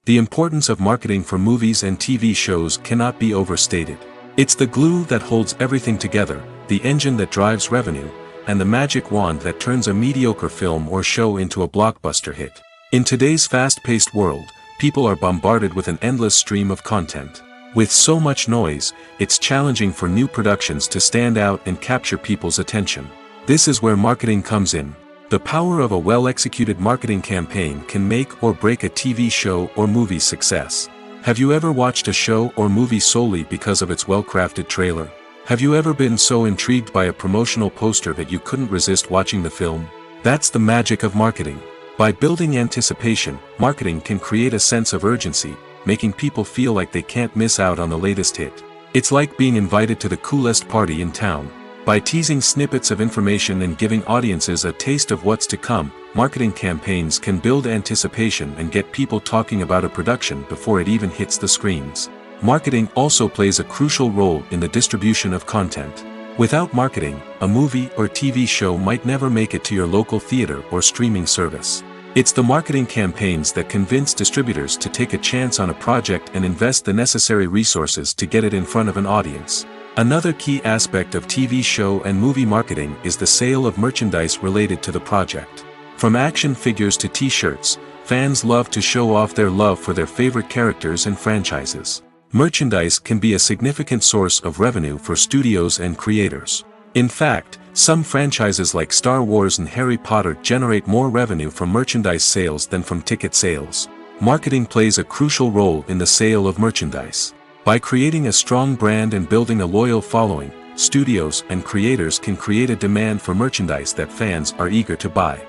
The importance of marketing for movies and TV shows cannot be overstated. It's the glue that holds everything together, the engine that drives revenue, and the magic wand that turns a mediocre film or show into a blockbuster hit. In today's fast-paced world, people are bombarded with an endless stream of content. With so much noise, it's challenging for new productions to stand out and capture people's attention. This is where marketing comes in. The power of a well-executed marketing campaign can make or break a TV show or movie's success. Have you ever watched a show or movie solely because of its well-crafted trailer? Have you ever been so intrigued by a promotional poster that you couldn't resist watching the film? That's the magic of marketing. By building anticipation, marketing can create a sense of urgency, making people feel like they can't miss out on the latest hit. It's like being invited to the coolest party in town. By teasing snippets of information and giving audiences a taste of what's to come, marketing campaigns can build anticipation and get people talking about a production before it even hits the screens. Marketing also plays a crucial role in the distribution of content. Without marketing, a movie or TV show might never make it to your local theater or streaming service. It's the marketing campaigns that convince distributors to take a chance on a project and invest the necessary resources to get it in front of an audience. Another key aspect of TV show and movie marketing is the sale of merchandise related to the project. From action figures to t-shirts, fans love to show off their love for their favorite characters and franchises. Merchandise can be a significant source of revenue for studios and creators. In fact, some franchises like Star Wars and Harry Potter generate more revenue from merchandise sales than from ticket sales. Marketing plays a crucial role in the sale of merchandise. By creating a strong brand and building a loyal following, studios and creators can create a demand for merchandise that fans are eager to buy.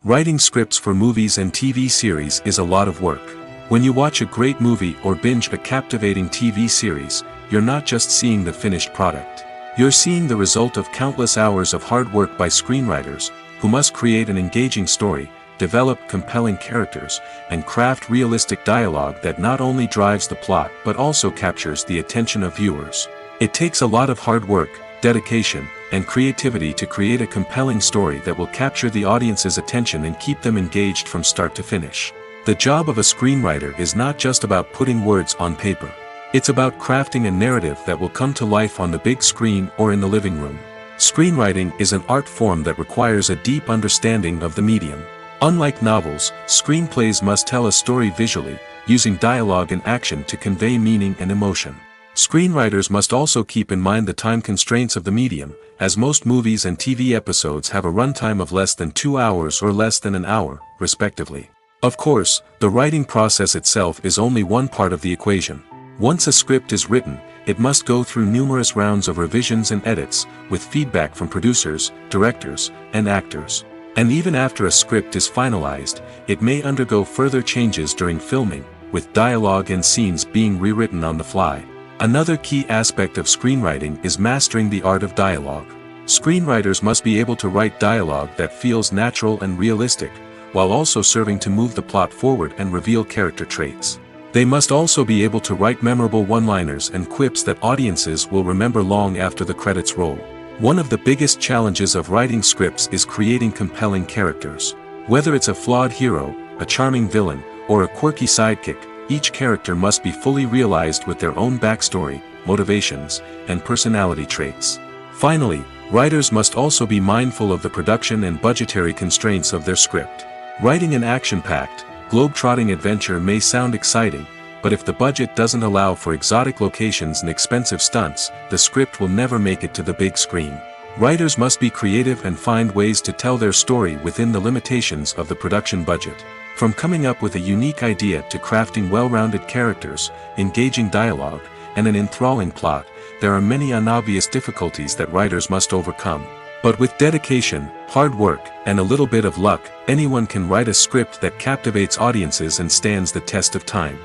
Writing scripts for movies and TV series is a lot of work. When you watch a great movie or binge a captivating TV series, you're not just seeing the finished product. You're seeing the result of countless hours of hard work by screenwriters, who must create an engaging story, develop compelling characters, and craft realistic dialogue that not only drives the plot but also captures the attention of viewers. It takes a lot of hard work, dedication, and creativity to create a compelling story that will capture the audience's attention and keep them engaged from start to finish. The job of a screenwriter is not just about putting words on paper. It's about crafting a narrative that will come to life on the big screen or in the living room. Screenwriting is an art form that requires a deep understanding of the medium. Unlike novels, screenplays must tell a story visually, using dialogue and action to convey meaning and emotion. Screenwriters must also keep in mind the time constraints of the medium, as most movies and TV episodes have a runtime of less than 2 hours or less than an hour, respectively. Of course, the writing process itself is only one part of the equation. Once a script is written, it must go through numerous rounds of revisions and edits, with feedback from producers, directors, and actors. And even after a script is finalized, it may undergo further changes during filming, with dialogue and scenes being rewritten on the fly. Another key aspect of screenwriting is mastering the art of dialogue. Screenwriters must be able to write dialogue that feels natural and realistic, while also serving to move the plot forward and reveal character traits. They must also be able to write memorable one-liners and quips that audiences will remember long after the credits roll. One of the biggest challenges of writing scripts is creating compelling characters. Whether it's a flawed hero, a charming villain, or a quirky sidekick, each character must be fully realized with their own backstory, motivations, and personality traits. Finally, writers must also be mindful of the production and budgetary constraints of their script. Writing an action-packed, globe-trotting adventure may sound exciting, but if the budget doesn't allow for exotic locations and expensive stunts, the script will never make it to the big screen. Writers must be creative and find ways to tell their story within the limitations of the production budget. From coming up with a unique idea to crafting well-rounded characters, engaging dialogue, and an enthralling plot, there are many unobvious difficulties that writers must overcome. But with dedication, hard work, and a little bit of luck, anyone can write a script that captivates audiences and stands the test of time.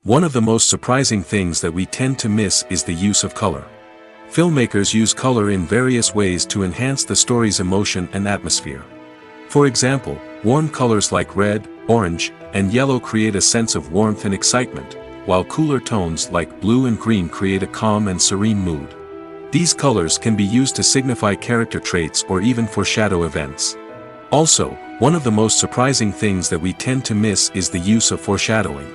One of the most surprising things that we tend to miss is the use of color. Filmmakers use color in various ways to enhance the story's emotion and atmosphere. For example, warm colors like red, orange, and yellow create a sense of warmth and excitement, while cooler tones like blue and green create a calm and serene mood. These colors can be used to signify character traits or even foreshadow events. Also, one of the most surprising things that we tend to miss is the use of foreshadowing.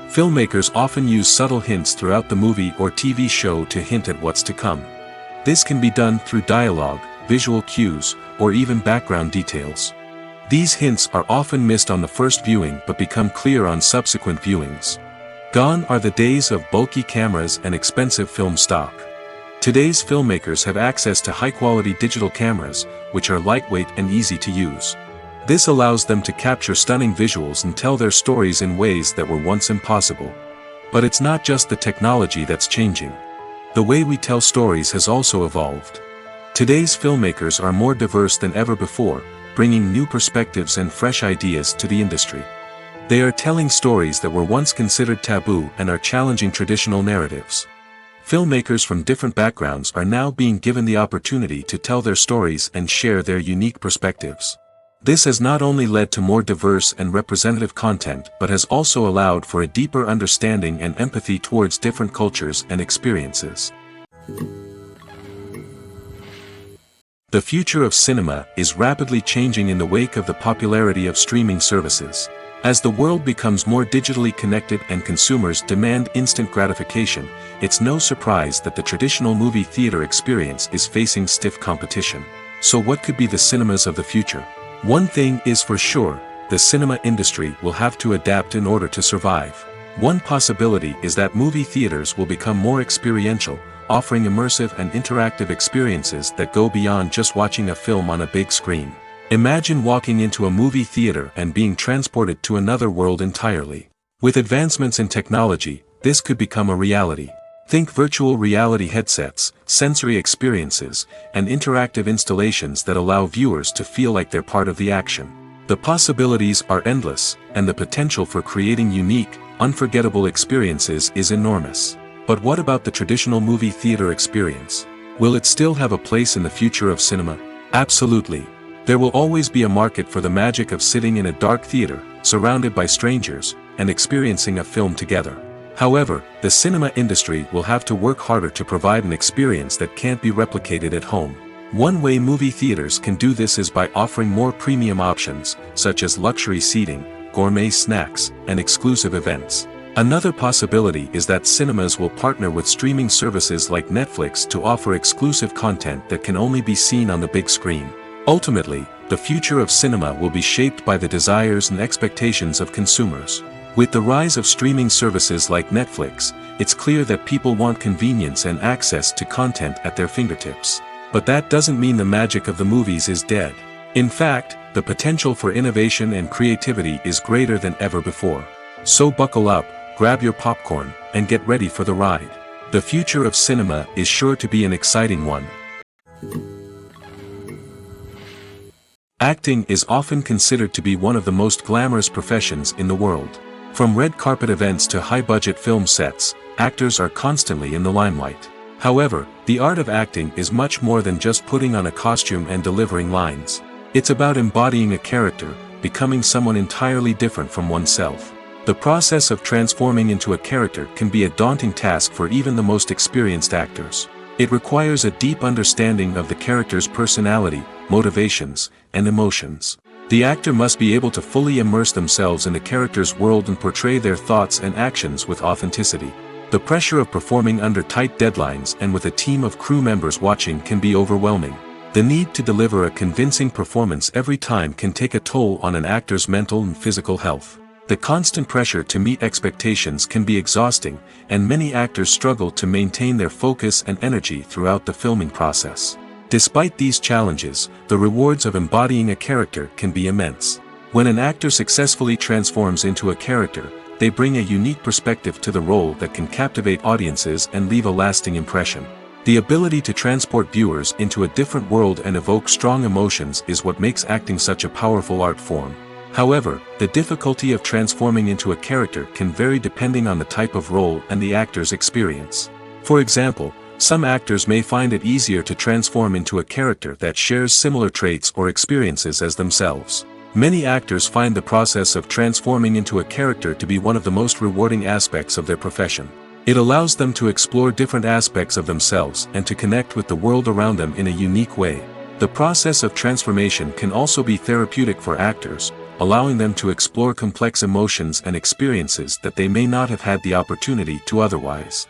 Filmmakers often use subtle hints throughout the movie or TV show to hint at what's to come. This can be done through dialogue, visual cues, or even background details. These hints are often missed on the first viewing but become clear on subsequent viewings. Gone are the days of bulky cameras and expensive film stock. Today's filmmakers have access to high-quality digital cameras, which are lightweight and easy to use. This allows them to capture stunning visuals and tell their stories in ways that were once impossible. But it's not just the technology that's changing. The way we tell stories has also evolved. Today's filmmakers are more diverse than ever before, bringing new perspectives and fresh ideas to the industry. They are telling stories that were once considered taboo and are challenging traditional narratives. Filmmakers from different backgrounds are now being given the opportunity to tell their stories and share their unique perspectives. This has not only led to more diverse and representative content but has also allowed for a deeper understanding and empathy towards different cultures and experiences. The future of cinema is rapidly changing in the wake of the popularity of streaming services. As the world becomes more digitally connected and consumers demand instant gratification, it's no surprise that the traditional movie theater experience is facing stiff competition. So what could be the cinemas of the future? One thing is for sure, the cinema industry will have to adapt in order to survive. One possibility is that movie theaters will become more experiential, offering immersive and interactive experiences that go beyond just watching a film on a big screen. Imagine walking into a movie theater and being transported to another world entirely. With advancements in technology, this could become a reality. Think virtual reality headsets, sensory experiences, and interactive installations that allow viewers to feel like they're part of the action. The possibilities are endless, and the potential for creating unique, unforgettable experiences is enormous. But what about the traditional movie theater experience? Will it still have a place in the future of cinema? Absolutely. There will always be a market for the magic of sitting in a dark theater, surrounded by strangers, and experiencing a film together. However, the cinema industry will have to work harder to provide an experience that can't be replicated at home. One way movie theaters can do this is by offering more premium options, such as luxury seating, gourmet snacks, and exclusive events. Another possibility is that cinemas will partner with streaming services like Netflix to offer exclusive content that can only be seen on the big screen. Ultimately, the future of cinema will be shaped by the desires and expectations of consumers. With the rise of streaming services like Netflix, it's clear that people want convenience and access to content at their fingertips. But that doesn't mean the magic of the movies is dead. In fact, the potential for innovation and creativity is greater than ever before. So buckle up, grab your popcorn, and get ready for the ride. The future of cinema is sure to be an exciting one. Acting is often considered to be one of the most glamorous professions in the world. From red carpet events to high-budget film sets, actors are constantly in the limelight. However, the art of acting is much more than just putting on a costume and delivering lines. It's about embodying a character, becoming someone entirely different from oneself. The process of transforming into a character can be a daunting task for even the most experienced actors. It requires a deep understanding of the character's personality, motivations, and emotions. The actor must be able to fully immerse themselves in the character's world and portray their thoughts and actions with authenticity. The pressure of performing under tight deadlines and with a team of crew members watching can be overwhelming. The need to deliver a convincing performance every time can take a toll on an actor's mental and physical health. The constant pressure to meet expectations can be exhausting, and many actors struggle to maintain their focus and energy throughout the filming process. Despite these challenges, the rewards of embodying a character can be immense. When an actor successfully transforms into a character, they bring a unique perspective to the role that can captivate audiences and leave a lasting impression. The ability to transport viewers into a different world and evoke strong emotions is what makes acting such a powerful art form. However, the difficulty of transforming into a character can vary depending on the type of role and the actor's experience. For example, Some actors may find it easier to transform into a character that shares similar traits or experiences as themselves. Many actors find the process of transforming into a character to be one of the most rewarding aspects of their profession. It allows them to explore different aspects of themselves and to connect with the world around them in a unique way. The process of transformation can also be therapeutic for actors, allowing them to explore complex emotions and experiences that they may not have had the opportunity to otherwise.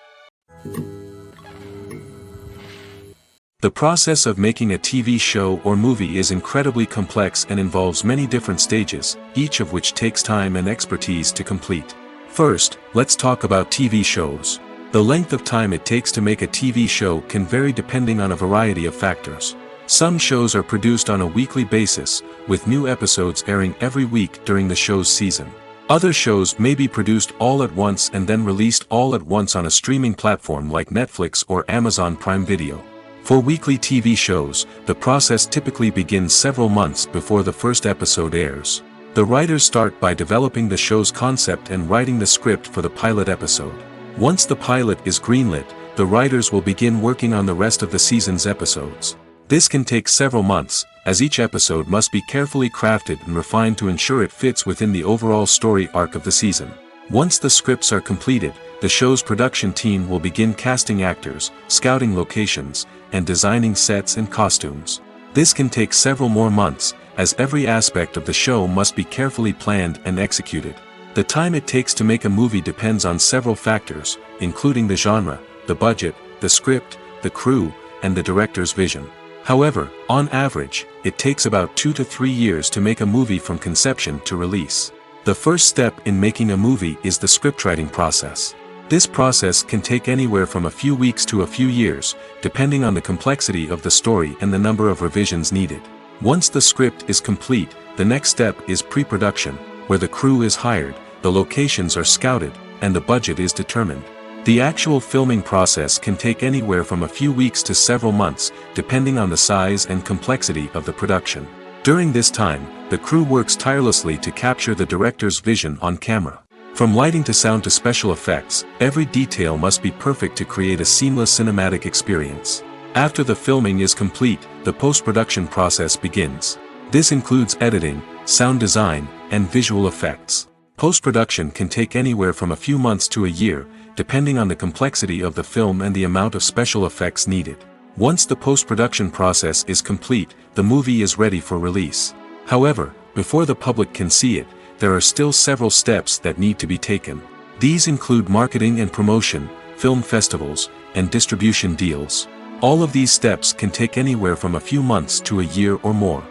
The process of making a TV show or movie is incredibly complex and involves many different stages, each of which takes time and expertise to complete. First, let's talk about TV shows. The length of time it takes to make a TV show can vary depending on a variety of factors. Some shows are produced on a weekly basis, with new episodes airing every week during the show's season. Other shows may be produced all at once and then released all at once on a streaming platform like Netflix or Amazon Prime Video. For weekly TV shows, the process typically begins several months before the first episode airs. The writers start by developing the show's concept and writing the script for the pilot episode. Once the pilot is greenlit, the writers will begin working on the rest of the season's episodes. This can take several months, as each episode must be carefully crafted and refined to ensure it fits within the overall story arc of the season. Once the scripts are completed, the show's production team will begin casting actors, scouting locations, and designing sets and costumes. This can take several more months, as every aspect of the show must be carefully planned and executed. The time it takes to make a movie depends on several factors, including the genre, the budget, the script, the crew, and the director's vision. However, on average, it takes about 2 to 3 years to make a movie from conception to release. The first step in making a movie is the scriptwriting process. This process can take anywhere from a few weeks to a few years, depending on the complexity of the story and the number of revisions needed. Once the script is complete, the next step is pre-production, where the crew is hired, the locations are scouted, and the budget is determined. The actual filming process can take anywhere from a few weeks to several months, depending on the size and complexity of the production. During this time, the crew works tirelessly to capture the director's vision on camera. From lighting to sound to special effects, every detail must be perfect to create a seamless cinematic experience. After the filming is complete, the post-production process begins. This includes editing, sound design, and visual effects. Post-production can take anywhere from a few months to a year, depending on the complexity of the film and the amount of special effects needed. Once the post-production process is complete, the movie is ready for release. However, before the public can see it, there are still several steps that need to be taken. These include marketing and promotion, film festivals, and distribution deals. All of these steps can take anywhere from a few months to a year or more.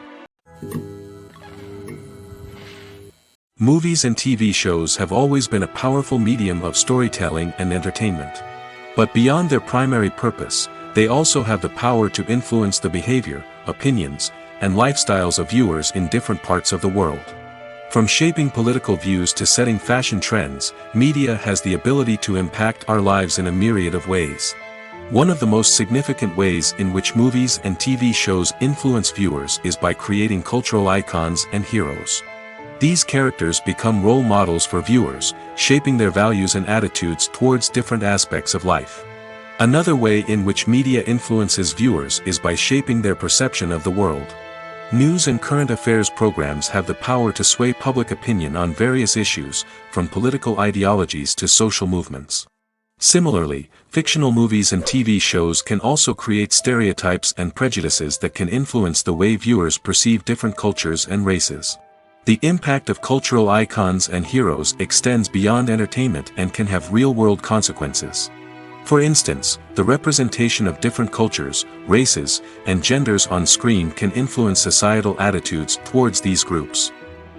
Movies and TV shows have always been a powerful medium of storytelling and entertainment. But beyond their primary purpose, they also have the power to influence the behavior, opinions, and lifestyles of viewers in different parts of the world. From shaping political views to setting fashion trends, media has the ability to impact our lives in a myriad of ways. One of the most significant ways in which movies and TV shows influence viewers is by creating cultural icons and heroes. These characters become role models for viewers, shaping their values and attitudes towards different aspects of life. Another way in which media influences viewers is by shaping their perception of the world. News and current affairs programs have the power to sway public opinion on various issues, from political ideologies to social movements. Similarly, fictional movies and TV shows can also create stereotypes and prejudices that can influence the way viewers perceive different cultures and races. The impact of cultural icons and heroes extends beyond entertainment and can have real-world consequences. For instance, the representation of different cultures, races, and genders on screen can influence societal attitudes towards these groups.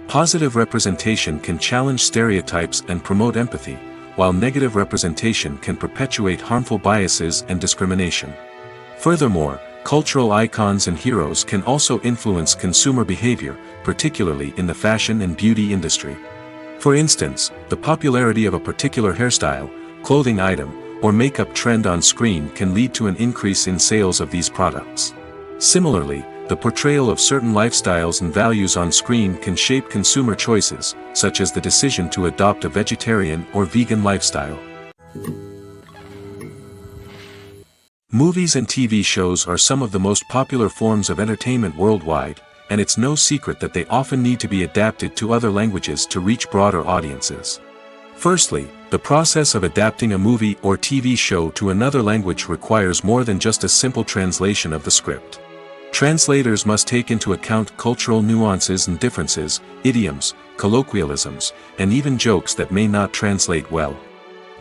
Positive representation can challenge stereotypes and promote empathy, while negative representation can perpetuate harmful biases and discrimination. Furthermore, cultural icons and heroes can also influence consumer behavior, particularly in the fashion and beauty industry. For instance, the popularity of a particular hairstyle, clothing item, or makeup trend on screen can lead to an increase in sales of these products. Similarly, the portrayal of certain lifestyles and values on screen can shape consumer choices, such as the decision to adopt a vegetarian or vegan lifestyle. Movies and TV shows are some of the most popular forms of entertainment worldwide, and it's no secret that they often need to be adapted to other languages to reach broader audiences. Firstly, the process of adapting a movie or TV show to another language requires more than just a simple translation of the script. Translators must take into account cultural nuances and differences, idioms, colloquialisms, and even jokes that may not translate well.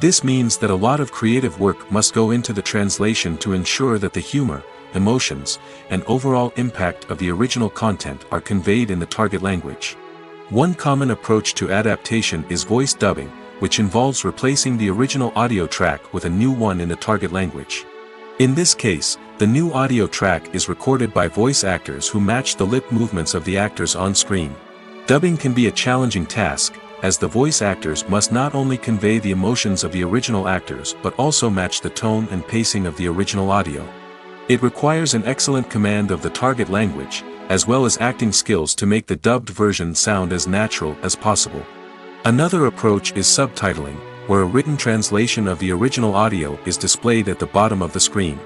This means that a lot of creative work must go into the translation to ensure that the humor, emotions, and overall impact of the original content are conveyed in the target language. One common approach to adaptation is voice dubbing, which involves replacing the original audio track with a new one in the target language. In this case, the new audio track is recorded by voice actors who match the lip movements of the actors on screen. Dubbing can be a challenging task, as the voice actors must not only convey the emotions of the original actors but also match the tone and pacing of the original audio. It requires an excellent command of the target language, as well as acting skills to make the dubbed version sound as natural as possible. Another approach is subtitling, where a written translation of the original audio is displayed at the bottom of the screen.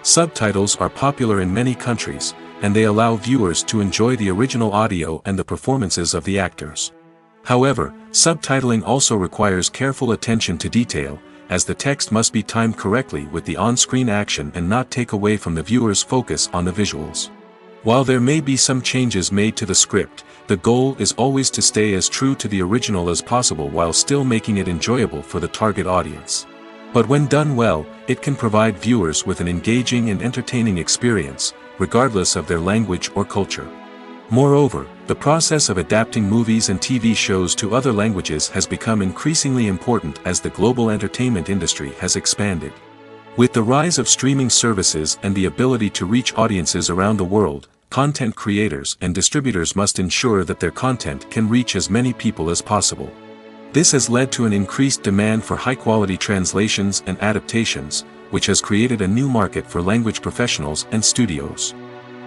Subtitles are popular in many countries, and they allow viewers to enjoy the original audio and the performances of the actors. However, subtitling also requires careful attention to detail, as the text must be timed correctly with the on-screen action and not take away from the viewer's focus on the visuals. While there may be some changes made to the script, the goal is always to stay as true to the original as possible while still making it enjoyable for the target audience. But when done well, it can provide viewers with an engaging and entertaining experience, regardless of their language or culture. Moreover, the process of adapting movies and TV shows to other languages has become increasingly important as the global entertainment industry has expanded. With the rise of streaming services and the ability to reach audiences around the world, content creators and distributors must ensure that their content can reach as many people as possible. This has led to an increased demand for high-quality translations and adaptations, which has created a new market for language professionals and studios.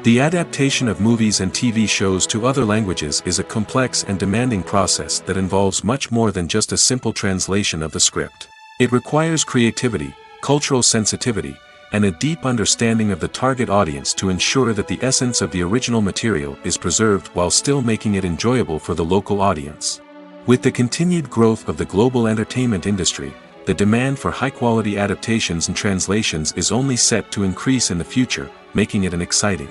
The adaptation of movies and TV shows to other languages is a complex and demanding process that involves much more than just a simple translation of the script. It requires creativity, cultural sensitivity, and a deep understanding of the target audience to ensure that the essence of the original material is preserved while still making it enjoyable for the local audience. With the continued growth of the global entertainment industry, the demand for high-quality adaptations and translations is only set to increase in the future, making it an exciting.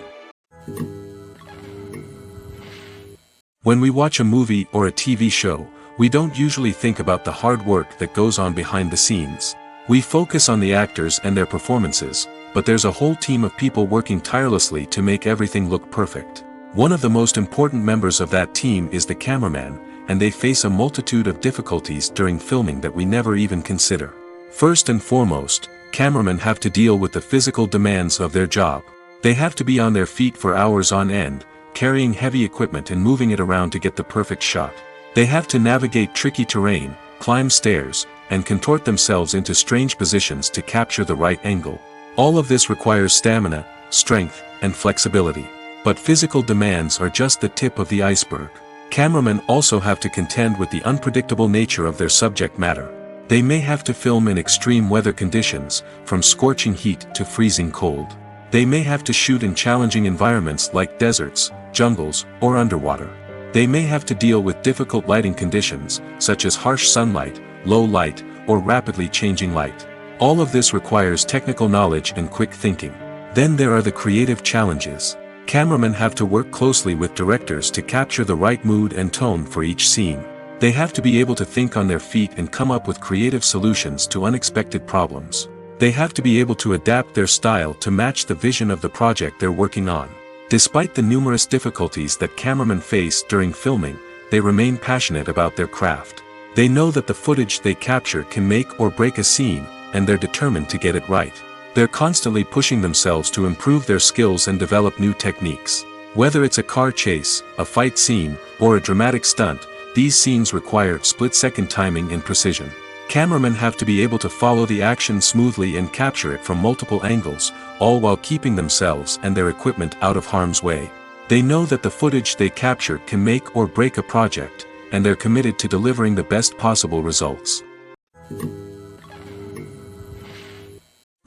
When we watch a movie or a TV show, we don't usually think about the hard work that goes on behind the scenes. We focus on the actors and their performances, but there's a whole team of people working tirelessly to make everything look perfect. One of the most important members of that team is the cameraman, and they face a multitude of difficulties during filming that we never even consider. First and foremost, cameramen have to deal with the physical demands of their job. They have to be on their feet for hours on end, carrying heavy equipment and moving it around to get the perfect shot. They have to navigate tricky terrain, climb stairs, and contort themselves into strange positions to capture the right angle. All of this requires stamina, strength, and flexibility. But physical demands are just the tip of the iceberg. Cameramen also have to contend with the unpredictable nature of their subject matter. They may have to film in extreme weather conditions, from scorching heat to freezing cold. They may have to shoot in challenging environments like deserts, jungles, or underwater. They may have to deal with difficult lighting conditions, such as harsh sunlight, low light, or rapidly changing light. All of this requires technical knowledge and quick thinking. Then there are the creative challenges. Cameramen have to work closely with directors to capture the right mood and tone for each scene. They have to be able to think on their feet and come up with creative solutions to unexpected problems. They have to be able to adapt their style to match the vision of the project they're working on. Despite the numerous difficulties that cameramen face during filming, they remain passionate about their craft. They know that the footage they capture can make or break a scene, and they're determined to get it right. They're constantly pushing themselves to improve their skills and develop new techniques. Whether it's a car chase, a fight scene, or a dramatic stunt, these scenes require split-second timing and precision. Cameramen have to be able to follow the action smoothly and capture it from multiple angles, all while keeping themselves and their equipment out of harm's way. They know that the footage they capture can make or break a project, and they're committed to delivering the best possible results.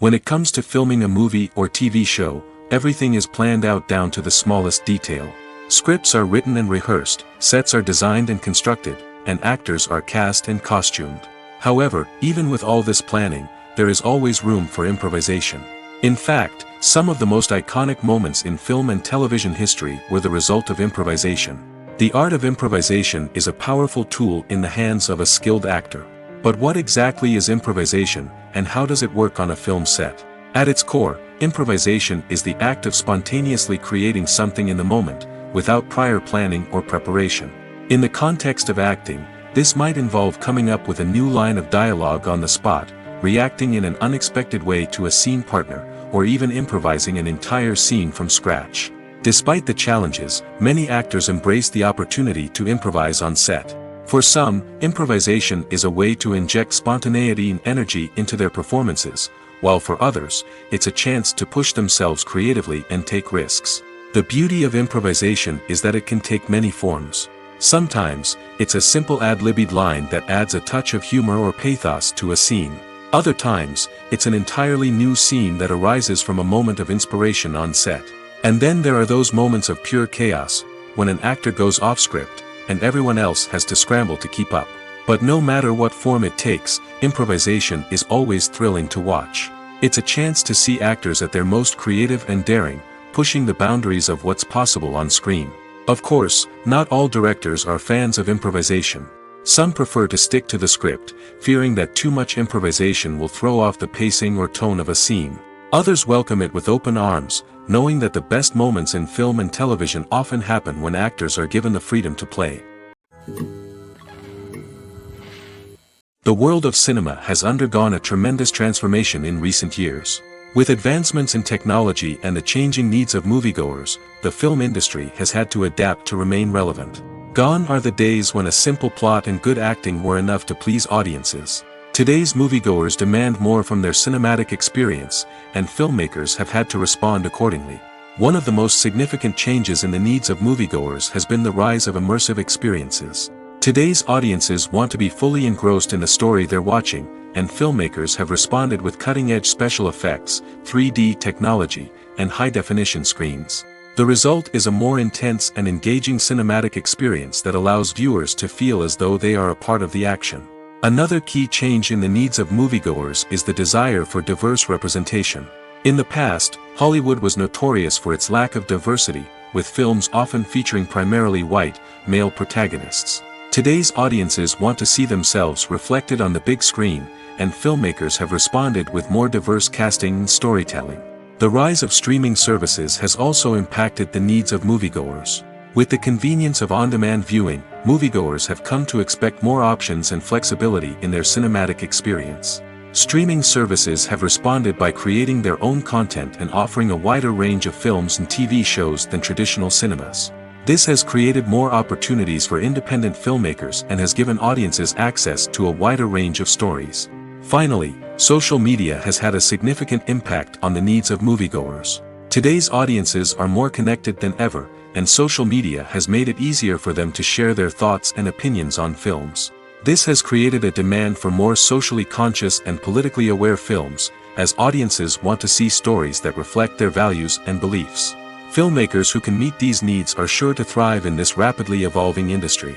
When it comes to filming a movie or TV show, everything is planned out down to the smallest detail. Scripts are written and rehearsed, sets are designed and constructed, and actors are cast and costumed. However, even with all this planning, there is always room for improvisation. In fact, some of the most iconic moments in film and television history were the result of improvisation. The art of improvisation is a powerful tool in the hands of a skilled actor. But what exactly is improvisation, and how does it work on a film set? At its core, improvisation is the act of spontaneously creating something in the moment, without prior planning or preparation. In the context of acting, this might involve coming up with a new line of dialogue on the spot, reacting in an unexpected way to a scene partner, or even improvising an entire scene from scratch. Despite the challenges, many actors embrace the opportunity to improvise on set. For some, improvisation is a way to inject spontaneity and energy into their performances, while for others, it's a chance to push themselves creatively and take risks. The beauty of improvisation is that it can take many forms. Sometimes, it's a simple ad-libbed line that adds a touch of humor or pathos to a scene. Other times, it's an entirely new scene that arises from a moment of inspiration on set. And then there are those moments of pure chaos, when an actor goes off script, and everyone else has to scramble to keep up. But no matter what form it takes, improvisation is always thrilling to watch. It's a chance to see actors at their most creative and daring, pushing the boundaries of what's possible on screen. Of course, not all directors are fans of improvisation. Some prefer to stick to the script, fearing that too much improvisation will throw off the pacing or tone of a scene. Others welcome it with open arms, knowing that the best moments in film and television often happen when actors are given the freedom to play. The world of cinema has undergone a tremendous transformation in recent years. With advancements in technology and the changing needs of moviegoers, the film industry has had to adapt to remain relevant. Gone are the days when a simple plot and good acting were enough to please audiences. Today's moviegoers demand more from their cinematic experience, and filmmakers have had to respond accordingly. One of the most significant changes in the needs of moviegoers has been the rise of immersive experiences. Today's audiences want to be fully engrossed in the story they're watching, and filmmakers have responded with cutting-edge special effects, 3D technology, and high-definition screens. The result is a more intense and engaging cinematic experience that allows viewers to feel as though they are a part of the action. Another key change in the needs of moviegoers is the desire for diverse representation. In the past, Hollywood was notorious for its lack of diversity, with films often featuring primarily white, male protagonists. Today's audiences want to see themselves reflected on the big screen, and filmmakers have responded with more diverse casting and storytelling. The rise of streaming services has also impacted the needs of moviegoers. With the convenience of on-demand viewing, moviegoers have come to expect more options and flexibility in their cinematic experience. Streaming services have responded by creating their own content and offering a wider range of films and TV shows than traditional cinemas. This has created more opportunities for independent filmmakers and has given audiences access to a wider range of stories. Finally, social media has had a significant impact on the needs of moviegoers. Today's audiences are more connected than ever, and social media has made it easier for them to share their thoughts and opinions on films. This has created a demand for more socially conscious and politically aware films, as audiences want to see stories that reflect their values and beliefs. Filmmakers who can meet these needs are sure to thrive in this rapidly evolving industry.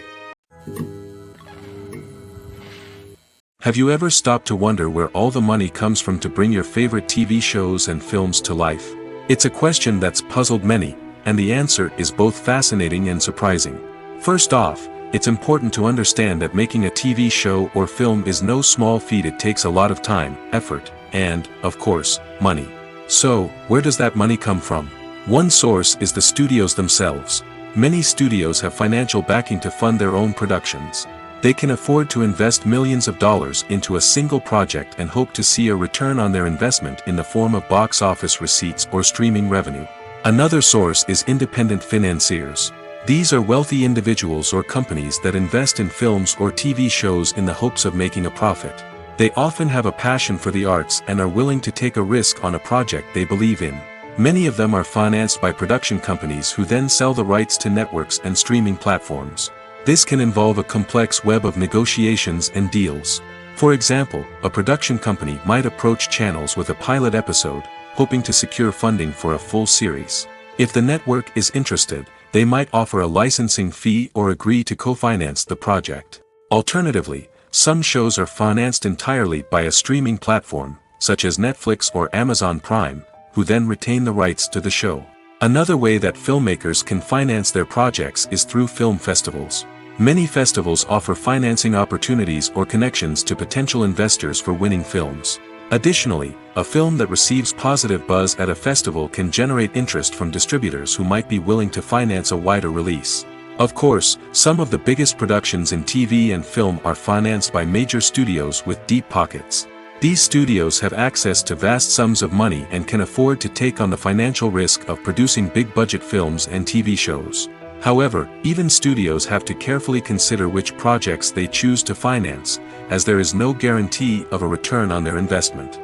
Have you ever stopped to wonder where all the money comes from to bring your favorite TV shows and films to life? It's a question that's puzzled many, and the answer is both fascinating and surprising. First off, it's important to understand that making a TV show or film is no small feat. It takes a lot of time, effort, and, of course, money. So, where does that money come from? One source is the studios themselves. Many studios have financial backing to fund their own productions. They can afford to invest millions of dollars into a single project and hope to see a return on their investment in the form of box office receipts or streaming revenue. Another source is independent financiers. These are wealthy individuals or companies that invest in films or TV shows in the hopes of making a profit. They often have a passion for the arts and are willing to take a risk on a project they believe in. Many of them are financed by production companies who then sell the rights to networks and streaming platforms. This can involve a complex web of negotiations and deals. For example, a production company might approach channels with a pilot episode, hoping to secure funding for a full series. If the network is interested, they might offer a licensing fee or agree to co-finance the project. Alternatively, some shows are financed entirely by a streaming platform, such as Netflix or Amazon Prime, who then retain the rights to the show. Another way that filmmakers can finance their projects is through film festivals. Many festivals offer financing opportunities or connections to potential investors for winning films. Additionally, a film that receives positive buzz at a festival can generate interest from distributors who might be willing to finance a wider release. Of course, some of the biggest productions in TV and film are financed by major studios with deep pockets. These studios have access to vast sums of money and can afford to take on the financial risk of producing big-budget films and TV shows. However, even studios have to carefully consider which projects they choose to finance, as there is no guarantee of a return on their investment.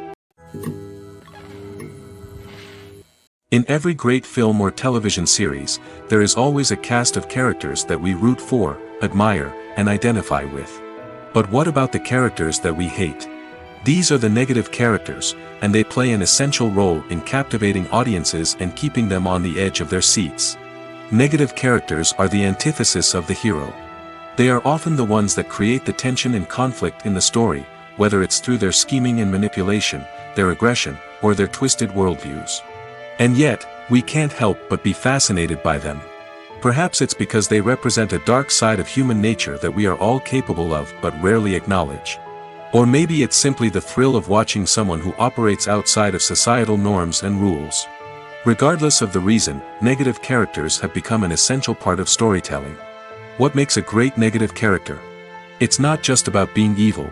In every great film or television series, there is always a cast of characters that we root for, admire, and identify with. But what about the characters that we hate? These are the negative characters, and they play an essential role in captivating audiences and keeping them on the edge of their seats. Negative characters are the antithesis of the hero. They are often the ones that create the tension and conflict in the story, whether it's through their scheming and manipulation, their aggression, or their twisted worldviews. And yet, we can't help but be fascinated by them. Perhaps it's because they represent a dark side of human nature that we are all capable of but rarely acknowledge. Or maybe it's simply the thrill of watching someone who operates outside of societal norms and rules. Regardless of the reason, negative characters have become an essential part of storytelling. What makes a great negative character? It's not just about being evil.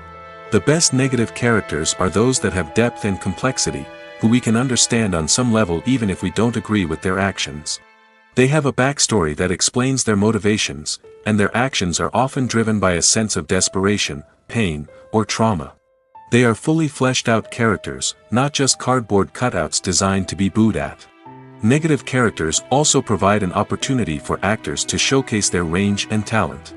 The best negative characters are those that have depth and complexity, who we can understand on some level even if we don't agree with their actions. They have a backstory that explains their motivations, and their actions are often driven by a sense of desperation, pain, or trauma. They are fully fleshed out characters, not just cardboard cutouts designed to be booed at. Negative characters also provide an opportunity for actors to showcase their range and talent.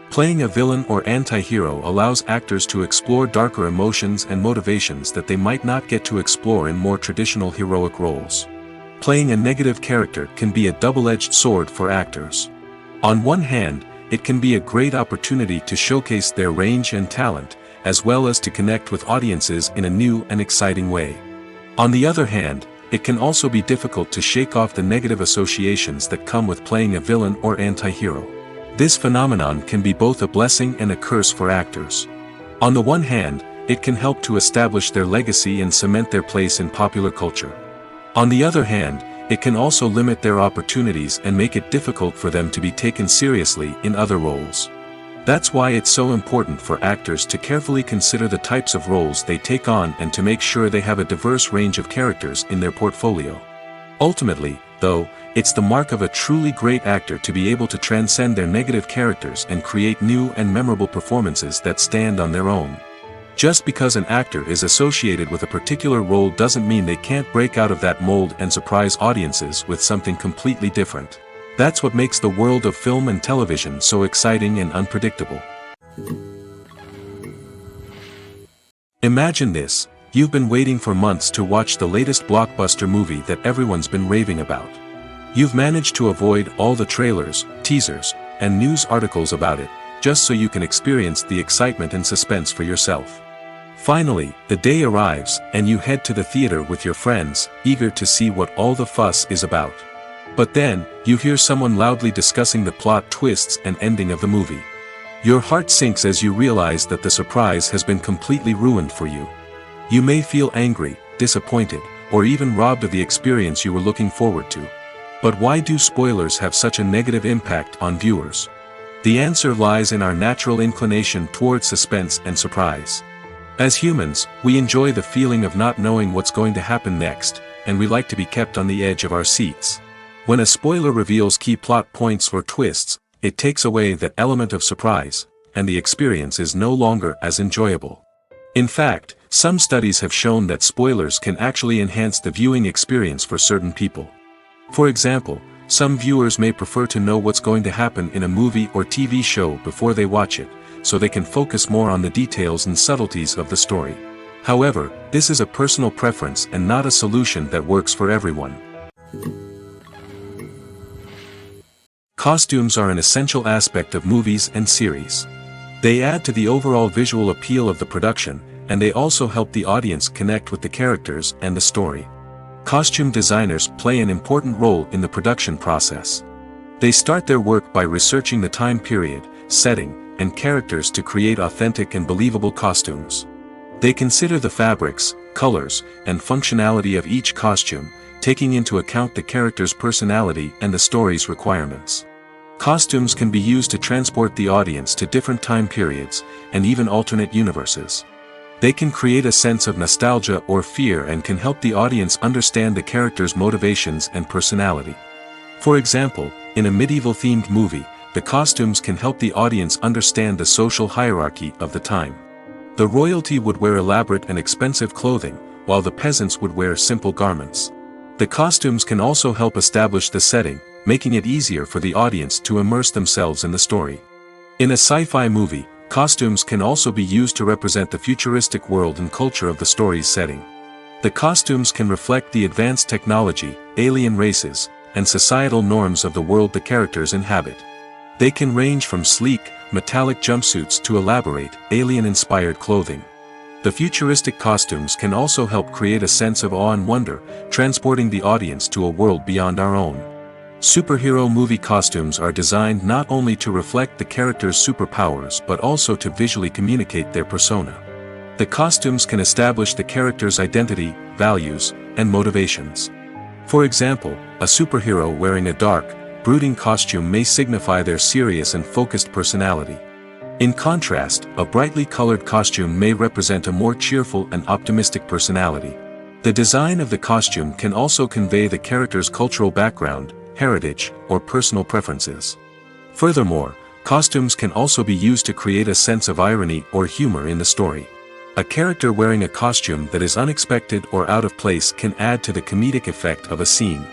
Playing a villain or anti-hero allows actors to explore darker emotions and motivations that they might not get to explore in more traditional heroic roles. Playing a negative character can be a double-edged sword for actors. On one hand, it can be a great opportunity to showcase their range and talent, as well as to connect with audiences in a new and exciting way. On the other hand, it can also be difficult to shake off the negative associations that come with playing a villain or anti-hero. This phenomenon can be both a blessing and a curse for actors. On the one hand, it can help to establish their legacy and cement their place in popular culture. On the other hand, it can also limit their opportunities and make it difficult for them to be taken seriously in other roles. That's why it's so important for actors to carefully consider the types of roles they take on and to make sure they have a diverse range of characters in their portfolio. Ultimately, though, it's the mark of a truly great actor to be able to transcend their negative characters and create new and memorable performances that stand on their own. Just because an actor is associated with a particular role doesn't mean they can't break out of that mold and surprise audiences with something completely different. That's what makes the world of film and television so exciting and unpredictable. Imagine this: you've been waiting for months to watch the latest blockbuster movie that everyone's been raving about. You've managed to avoid all the trailers, teasers, and news articles about it, just so you can experience the excitement and suspense for yourself. Finally, the day arrives, and you head to the theater with your friends, eager to see what all the fuss is about. But then, you hear someone loudly discussing the plot twists and ending of the movie. Your heart sinks as you realize that the surprise has been completely ruined for you. You may feel angry, disappointed, or even robbed of the experience you were looking forward to. But why do spoilers have such a negative impact on viewers? The answer lies in our natural inclination toward suspense and surprise. As humans, we enjoy the feeling of not knowing what's going to happen next, and we like to be kept on the edge of our seats. When a spoiler reveals key plot points or twists, it takes away that element of surprise, and the experience is no longer as enjoyable. In fact, some studies have shown that spoilers can actually enhance the viewing experience for certain people. For example, some viewers may prefer to know what's going to happen in a movie or TV show before they watch it, so they can focus more on the details and subtleties of the story. However, this is a personal preference and not a solution that works for everyone. Costumes are an essential aspect of movies and series. They add to the overall visual appeal of the production, and they also help the audience connect with the characters and the story. Costume designers play an important role in the production process. They start their work by researching the time period, setting, and characters to create authentic and believable costumes. They consider the fabrics, colors, and functionality of each costume, taking into account the character's personality and the story's requirements. Costumes can be used to transport the audience to different time periods, and even alternate universes. They can create a sense of nostalgia or fear and can help the audience understand the character's motivations and personality. For example, in a medieval-themed movie, the costumes can help the audience understand the social hierarchy of the time. The royalty would wear elaborate and expensive clothing, while the peasants would wear simple garments. The costumes can also help establish the setting, making it easier for the audience to immerse themselves in the story. In a sci-fi movie, costumes can also be used to represent the futuristic world and culture of the story's setting. The costumes can reflect the advanced technology, alien races, and societal norms of the world the characters inhabit. They can range from sleek, metallic jumpsuits to elaborate, alien-inspired clothing. The futuristic costumes can also help create a sense of awe and wonder, transporting the audience to a world beyond our own. Superhero movie costumes are designed not only to reflect the character's superpowers but also to visually communicate their persona. The costumes can establish the character's identity, values, and motivations. For example, a superhero wearing a dark, brooding costume may signify their serious and focused personality. In contrast, a brightly colored costume may represent a more cheerful and optimistic personality. The design of the costume can also convey the character's cultural background, heritage, or personal preferences. Furthermore, costumes can also be used to create a sense of irony or humor in the story. A character wearing a costume that is unexpected or out of place can add to the comedic effect of a scene.